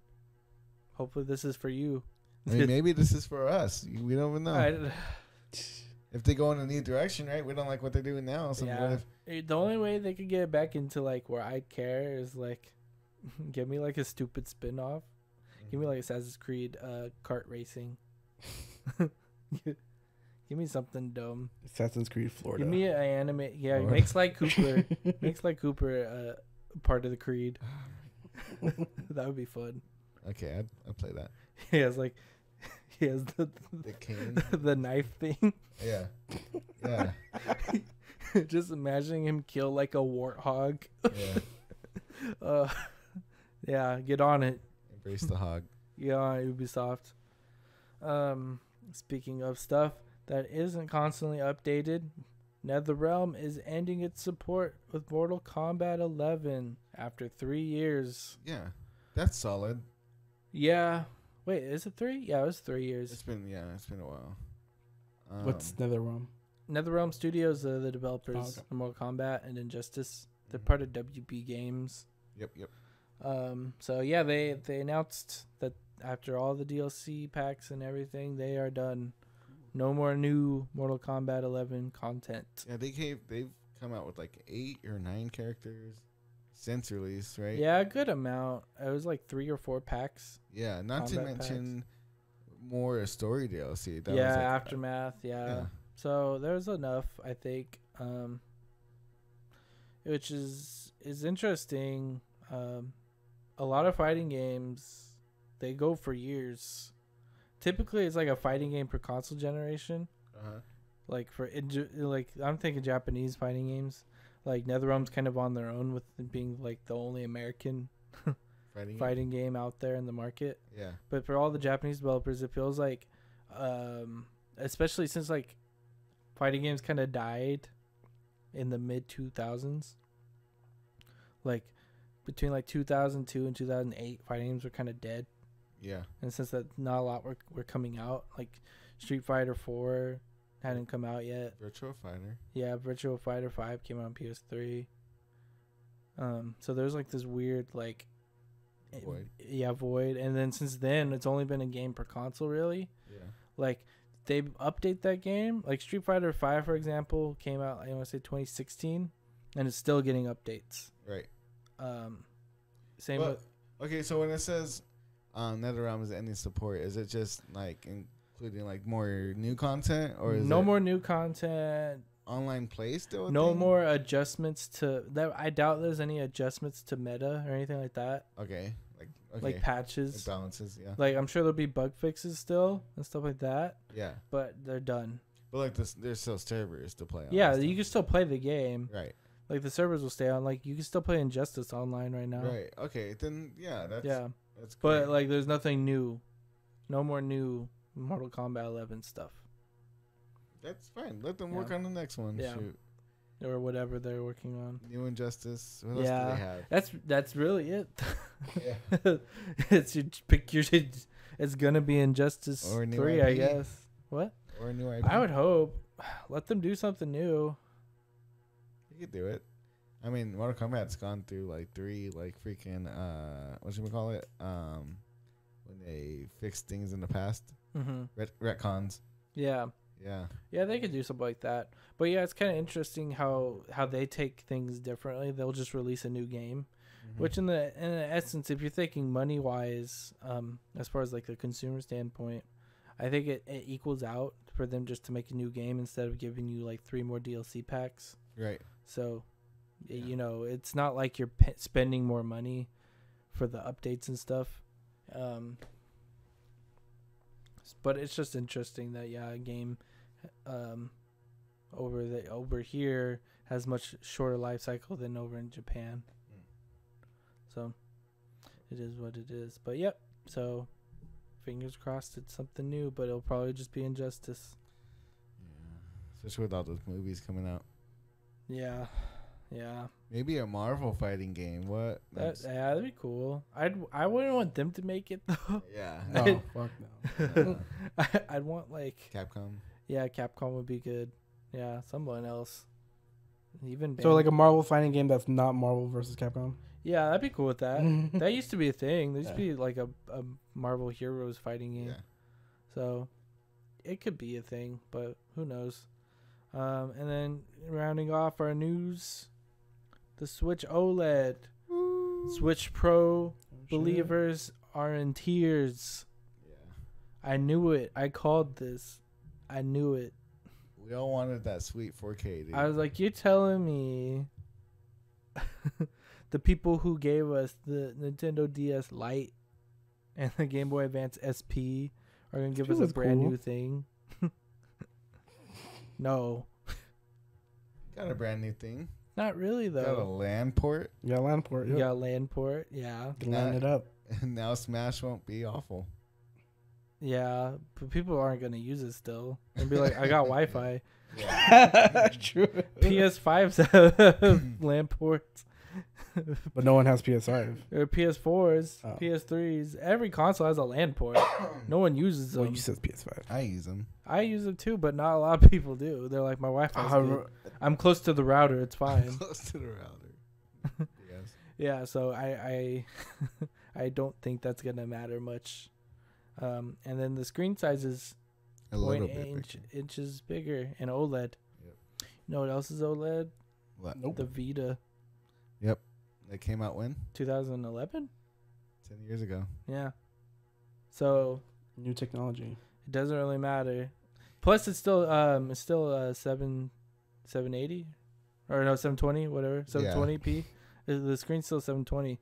hopefully this is for you. I mean, maybe this is for us. We don't even know. if they go in a new direction, right? We don't like what they're doing now. So what if, The only way they could get it back into like where I care is like, give me like a stupid spin-off. Give me like Assassin's Creed kart racing. Give me something dumb. Assassin's Creed Florida. Give me an anime. Yeah, makes like Cooper. Makes like Cooper part of the Creed. That would be fun. Okay, I'd play that. He has the cane. the knife thing. Yeah. Yeah. Just imagining him kill like a warthog. Yeah. Yeah, get on it. Embrace the hog. Yeah, Ubisoft. Speaking of stuff that isn't constantly updated, NetherRealm is ending its support with Mortal Kombat 11 after 3 years. Yeah, that's solid. Yeah. Wait, is it 3? Yeah, it was 3 years. It's been a while. What's NetherRealm? NetherRealm Studios are the developers of Mortal Kombat and Injustice. They're part of WB Games. Yep. So yeah, they announced that after all the DLC packs and everything, they are done. No more new Mortal Kombat 11 content. Yeah, they've come out with like 8 or 9 characters since release, right? Yeah, a good amount. It was like 3 or 4 packs. Yeah, not to mention more story DLC. That yeah, was like, Aftermath. Yeah. So there's enough, I think. Which is interesting. A lot of fighting games, they go for years. Typically, it's like a fighting game per console generation. Like I'm thinking Japanese fighting games. Like NetherRealm's kind of on their own with being like the only American fighting game out there in the market. Yeah. But for all the Japanese developers, it feels like, especially since like fighting games kind of died in the mid 2000s. Like between like 2002 and 2008, fighting games were kind of dead. Yeah. And since that not a lot were coming out, like Street Fighter 4 hadn't come out yet. Virtua Fighter. Yeah, Virtua Fighter 5 came out on PS3. So there's like this weird like void. And then since then, it's only been a game per console really. Yeah. Like they update that game. Like Street Fighter 5, for example, came out, I want to say 2016, and it's still getting updates. Right. Same with... Okay, so when it says NetherRealm is ending support, is it just like including like more new content, or is no more new content? Online play still? No more adjustments to that. I doubt there's any adjustments to meta or anything like that. Okay. Like patches, like balances. Yeah. Like I'm sure there'll be bug fixes still and stuff like that. Yeah. But they're done. But like there's still servers to play on. Yeah, you can still play the game. Right. Like the servers will stay on. Like you can still play Injustice online right now. Right. Okay. Then that's great. But like there's nothing new. No more new Mortal Kombat 11 stuff. That's fine. Let them work on the next one. Yeah. Shoot. Or whatever they're working on. New Injustice. What else do they have? That's really it. Yeah. It's you pick your. It's gonna be Injustice or 3, IP. I guess. What? Or a new IP. I would hope. Let them do something new. You could do it. I mean, Mortal Kombat's gone through like 3 like freaking what should we call it? When they fix things in the past. Mm-hmm. Retcons. Yeah. Yeah, they could do something like that. But yeah, it's kind of interesting how they take things differently. They'll just release a new game, which in the essence, if you're thinking money wise, as far as like the consumer standpoint, I think it equals out for them just to make a new game instead of giving you like 3 more DLC packs. Right. So, you know, it's not like you're spending more money for the updates and stuff. But it's just interesting that a game over here has much shorter life cycle than over in Japan. So it is what it is. But yep. So fingers crossed it's something new, but it'll probably just be Injustice. Yeah. Especially with all those movies coming out. Yeah. Maybe a Marvel fighting game. What? That'd be cool. I wouldn't want them to make it though. Yeah. No, fuck no. I'd want like Capcom. Yeah, Capcom would be good. Yeah, someone else. Even so like a Marvel fighting game that's not Marvel versus Capcom. Yeah, that'd be cool with that. That used to be a thing. There used to be like a Marvel Heroes fighting game. Yeah. So it could be a thing, but who knows? And then rounding off our news, the Switch OLED. Switch Pro believers are in tears. Yeah. I knew it. I called this. I knew it. We all wanted that sweet 4K, dude. I was like, you're telling me the people who gave us the Nintendo DS Lite and the Game Boy Advance SP are going to give us a brand new thing? No. Got a brand new thing. Not really, though. Got a LAN port. Yeah, LAN port. Yep. Yeah, LAN port. Yeah. LAN it up. And now Smash won't be awful. Yeah, but people aren't going to use it still. And be like, I got Wi-Fi. True. PS5s have LAN ports. But no one has PS5. Or PS4s, Oh. PS3s. Every console has a LAN port. No one uses them. Well, you said PS5. I use them. I use them too, but not a lot of people do. They're like, my Wi-Fi's good. I'm close to the router. It's fine. Close to the router. Yes. Yeah, so I I don't think that's gonna matter much. And then the screen size is A little bit. inches bigger and OLED. Yep. You know what else is OLED? What? Nope. The Vita. Yep. That came out when? 2011. 10 years ago. Yeah. So New technology. it doesn't really matter. Plus, it's still 780 or no 720 whatever 720p. The screen's still 720,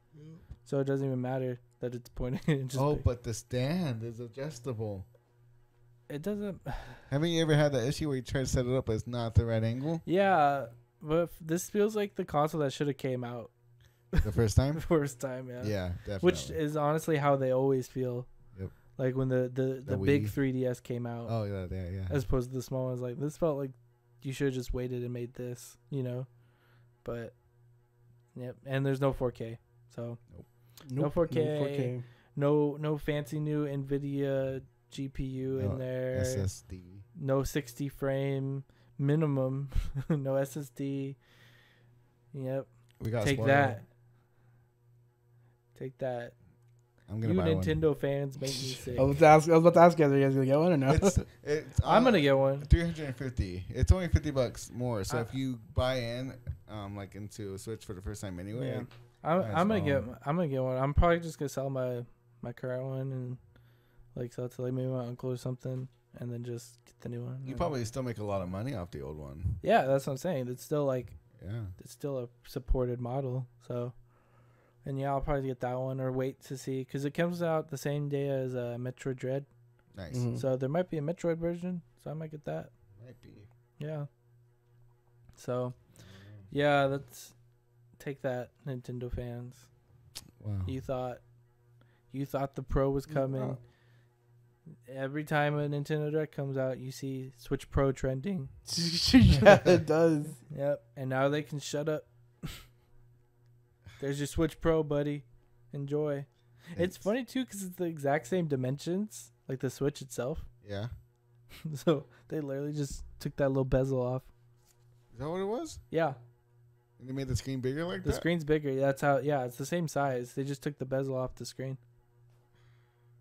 so it doesn't even matter that it's pointing. But the stand is adjustable. It doesn't. Haven't you ever had that issue where you try to set it up but it's not the right angle? Yeah, but this feels like the console that should have came out The first time? first time. Yeah. Yeah, definitely. Which is honestly how they always feel. Yep. Like when the big Wii. 3DS came out, Oh, yeah. as opposed to the small ones. Like this felt like you should have just waited and made this, But yep, and there's no 4K, so Nope. no 4K, no fancy new NVIDIA GPU in there, SSD. no 60 frame minimum, no SSD. Yep, We got take spoiled. that. Take that. I'm gonna You buy Nintendo fans make me sick. I was about to ask you, are you guys gonna get one or no? It's I'm gonna get one. $350. It's only $50 more. So I- if you buy in, like into a Switch for the first time anyway, Yeah. I'm gonna get one. I'm probably just gonna sell my current one and like sell it to like maybe my uncle or something, and then just get the new one. you probably still make a lot of money off the old one. Yeah, that's what I'm saying. It's still like Yeah. it's still a supported model. So, and yeah, I'll probably get that one or wait to see because it comes out the same day as Metroid Dread. Nice. Mhm. So there might be a Metroid version, so I might get that. Might be. Yeah. So, yeah, let's take that, Nintendo fans. Wow. You thought the Pro was coming. Oh. Every time a Nintendo Direct comes out, you see Switch Pro trending. Yeah, it does. Yep. And now they can shut up. There's your Switch Pro, buddy. Enjoy. It's funny too because it's the exact same dimensions, like the Switch itself. Yeah. So they literally just took that little bezel off. Is that what it was? Yeah, And they made the screen bigger like the that? screen's bigger. That's how. Yeah, it's the same size. They just took the bezel off the screen.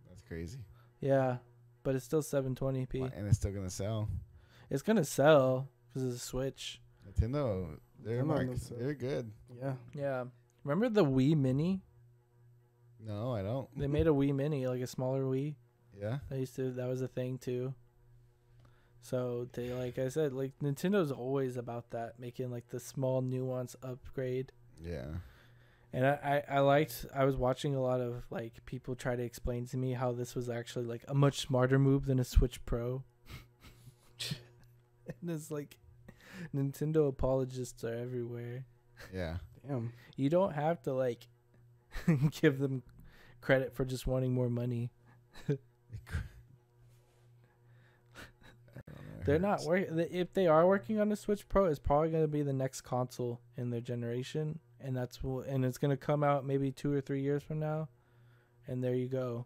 That's crazy. Yeah, but it's still 720p. And it's still going to sell. It's gonna sell because it's a Switch. Nintendo, Nintendo they're good. Yeah. Yeah. Remember the Wii Mini? No, I don't. They made a Wii Mini, like a smaller Wii. Yeah. That was a thing too. So they, like I said, like Nintendo's always about that, making like the small nuance upgrade. Yeah. And I was watching a lot of like people try to explain to me how this was actually like a much smarter move than a Switch Pro. And it's like Nintendo apologists are everywhere. Yeah. Damn. You don't have to like give them credit for just wanting more money. They're not working. If they are working on the Switch Pro, it's probably going to be the next console in their generation, and it's going to come out maybe 2 or 3 years from now, and there you go.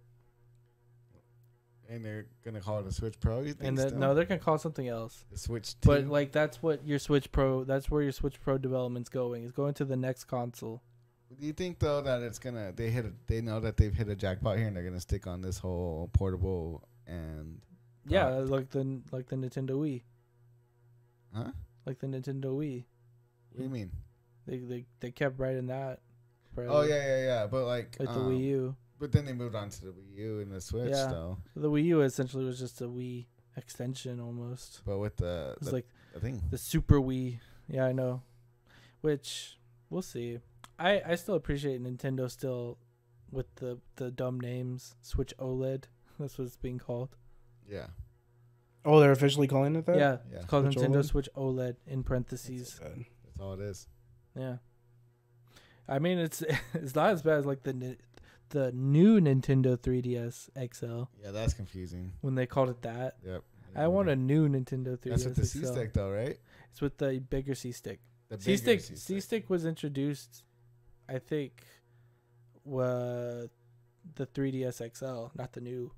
And they're going to call it a Switch Pro, you think? And still? no, they're going to call it something else. The Switch 2? But like that's what your Switch Pro. That's where your Switch Pro development's going. It's going to the next console. Do you think though that it's gonna they know that they've hit a jackpot here and they're gonna stick on this whole portable and Yeah, like the Nintendo Wii. Huh? Like the Nintendo Wii. What do you mean? They kept writing that. Oh yeah. But like the Wii U. But then they moved on to the Wii U and the Switch though. The Wii U essentially was just a Wii extension almost. But with the thing. The Super Wii. Yeah, I know. Which we'll see. I still appreciate Nintendo still with the dumb names. Switch OLED. That's what it's being called. Yeah. Oh, they're officially calling it that? Yeah. It's called Switch Nintendo OLED? Switch OLED in parentheses. That's all it is. Yeah. I mean, it's not as bad as like the new Nintendo 3DS XL. Yeah, that's confusing. When they called it that. Yep. I want a new Nintendo 3DS. That's with the XL. C-Stick though, right? It's with the bigger C-Stick. The C-Stick was introduced, I think, the 3DS XL, not the new.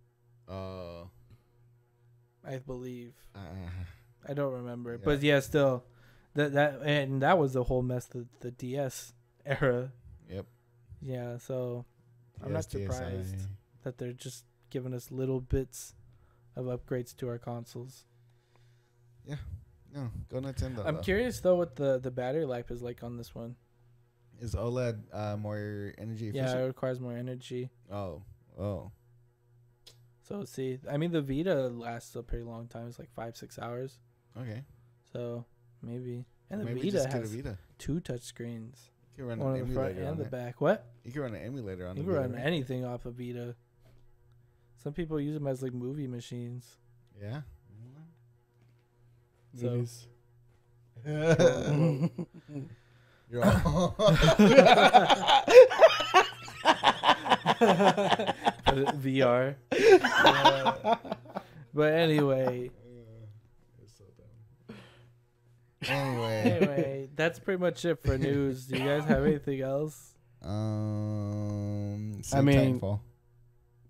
I believe. I don't remember, but yeah, still, that was the whole mess. The DS era. Yep. Yeah, so I'm not surprised that they're just giving us little bits of upgrades to our consoles. Yeah. No, go Nintendo. I'm curious though what the battery life is like on this one. Is OLED more energy efficient? Yeah, it requires more energy. Oh. So see, I mean the Vita lasts a pretty long time. It's like 5-6 hours. Okay. So maybe, and maybe the Vita has Vita. 2 touch screens. You can run One an on the front emulator and on the it. back. What? You can run an emulator on. You can run anything off of Vita. Some people use them as like movie machines. Yeah. So. You're all VR. But anyway. It's so dumb. Anyway, that's pretty much it for news. Do you guys have anything else? Titanfall.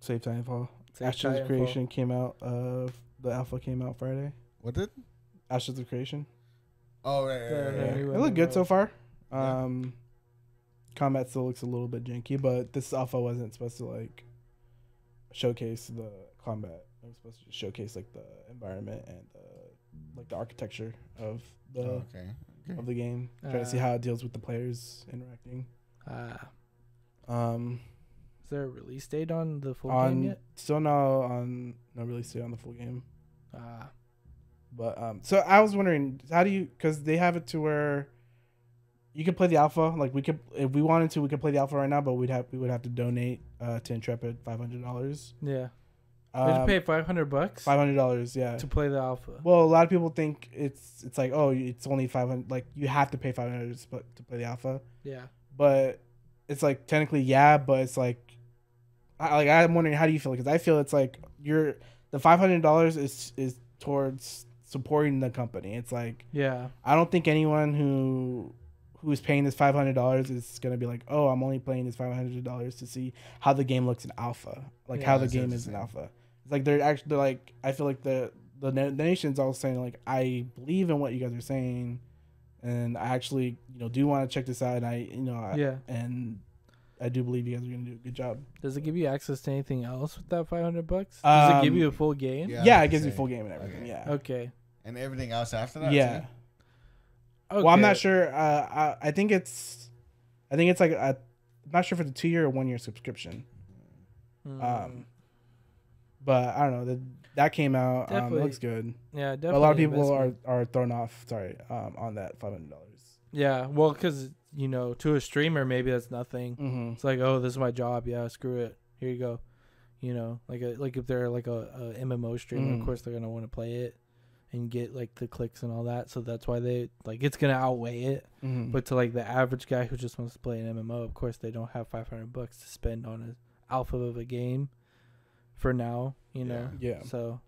Save Titanfall. Save Ashes of Titanfall. Creation came out. The alpha came out Friday. What did? Ashes of Creation. Oh right. It looked good so far. Combat still looks a little bit janky, but this alpha wasn't supposed to like showcase the combat. It was supposed to just showcase like the environment and like the architecture of the of the game. Trying to see how it deals with the players interacting. Is there a release date on the full game yet? Still no release date on the full game. But so I was wondering, how do you? Because they have it to where you could play the alpha. Like we could, if we wanted to, we could play the alpha right now. But we would have to donate to Intrepid $500. Yeah. We had to pay $500. $500, yeah, to play the alpha. Well, a lot of people think it's like, oh, it's only 500. Like you have to pay $500 to play the alpha. Yeah. But it's like technically, yeah, but it's like, I'm wondering, how do you feel? Because I feel it's like the $500 is towards supporting the company. It's like, yeah, I don't think anyone who's paying this $500 is gonna be like, oh, I'm only paying this $500 to see how the game looks in alpha, like how the game is in alpha. It's like they're actually like, I feel like the nation's all saying like, I believe in what you guys are saying, and I actually do want to check this out, and and I do believe you guys are gonna do a good job. Does it give you access to anything else with that $500? Does it give you a full game? Yeah, it gives you full game and everything. Okay. Yeah. Okay. And everything else after that? Yeah. Too? Okay. Well, I'm not sure. I think it's like I'm not sure if it's a 2-year or 1-year subscription. But I don't know. That came out. It looks good. Yeah, definitely. But a lot of people are thrown off. On that $500. Yeah, well, because to a streamer maybe that's nothing. Mm-hmm. It's like, oh, this is my job. Yeah, screw it. Here you go. Like if they're like a MMO streamer, of course they're gonna want to play it and get like the clicks and all that. So that's why they like it's gonna outweigh it. Mm-hmm. But to like the average guy who just wants to play an MMO, of course they don't have $500 to spend on an alpha of a game. For now, Yeah. So,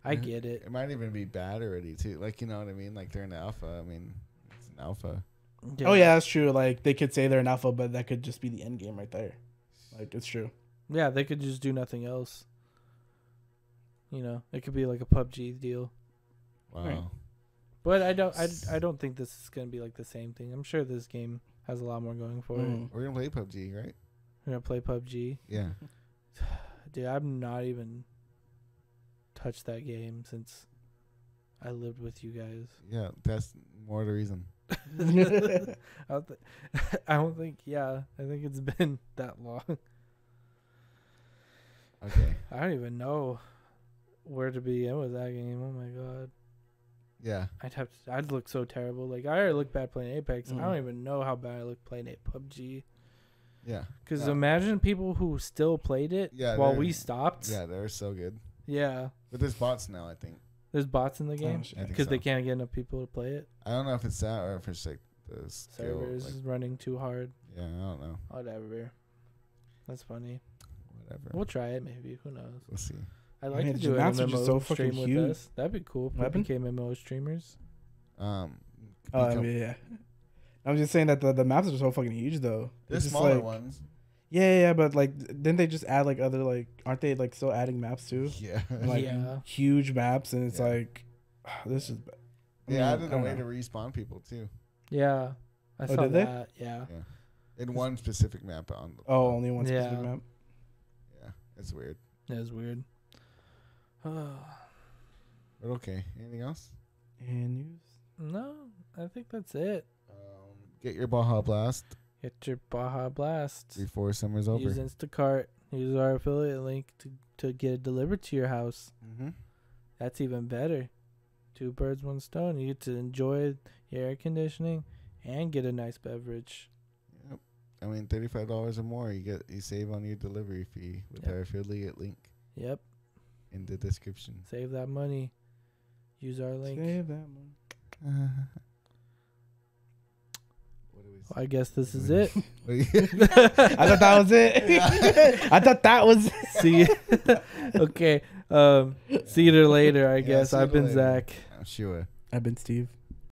I get it. It might even be bad already too. Like what I mean. Like they're an alpha. I mean, it's an alpha. Yeah. Oh yeah, that's true. Like they could say they're an alpha, but that could just be the end game right there. Like it's true. Yeah, they could just do nothing else. It could be like a PUBG deal. Wow. Right. But I don't think this is gonna be like the same thing. I'm sure this game has a lot more going for it. We're gonna play PUBG, right? We're gonna play PUBG. Yeah. Dude, I've not even touched that game since I lived with you guys. Yeah, that's more the reason. I don't think. Yeah, I think it's been that long. Okay. I don't even know where to begin with that game. Oh my god. Yeah. I'd look so terrible. Like I already look bad playing Apex. I don't even know how bad I look playing PUBG. Yeah. Because imagine people who still played it while we stopped. Yeah, they're so good. Yeah. But there's bots now, I think. There's bots in the game because they can't get enough people to play it. I don't know if it's that or if it's like the skill, servers running too hard. Yeah, I don't know. Whatever. That's funny. Whatever. We'll try it maybe. Who knows? We'll see. I'd like to the do an maps are just so MMO fucking stream with huge. us. That'd be cool. If What we happened? became MMO streamers. Yeah. I'm just saying that the maps are so fucking huge though. There's It's just smaller like, ones. Yeah, but like, didn't they just add like other like? Aren't they like still adding maps too? Yeah. Like Yeah. huge maps, and it's Yeah. like, this is. They added a way know. to respawn people too. Yeah. I saw did they? that. Yeah. In one specific map on the Only one specific Yeah. map. Yeah. It's weird. That was weird. But okay. Anything else? And news. No, I think that's it. Get your Baja Blast Get your Baja Blast. before summer's over. Use Instacart. Use our affiliate link to get it delivered to your house. Mm-hmm. That's even better. 2 birds, 1 stone. You get to enjoy your air conditioning and get a nice beverage. Yep. I mean, $35 or more, you save on your delivery fee with our affiliate link. Yep. In the description. Save that money. Use our link. Save that one. What do we say? I guess this is it. I thought that was it. I thought that was. See. Okay. See you later. I guess see you I've been later. Zach. I'm sure. I've been Steve.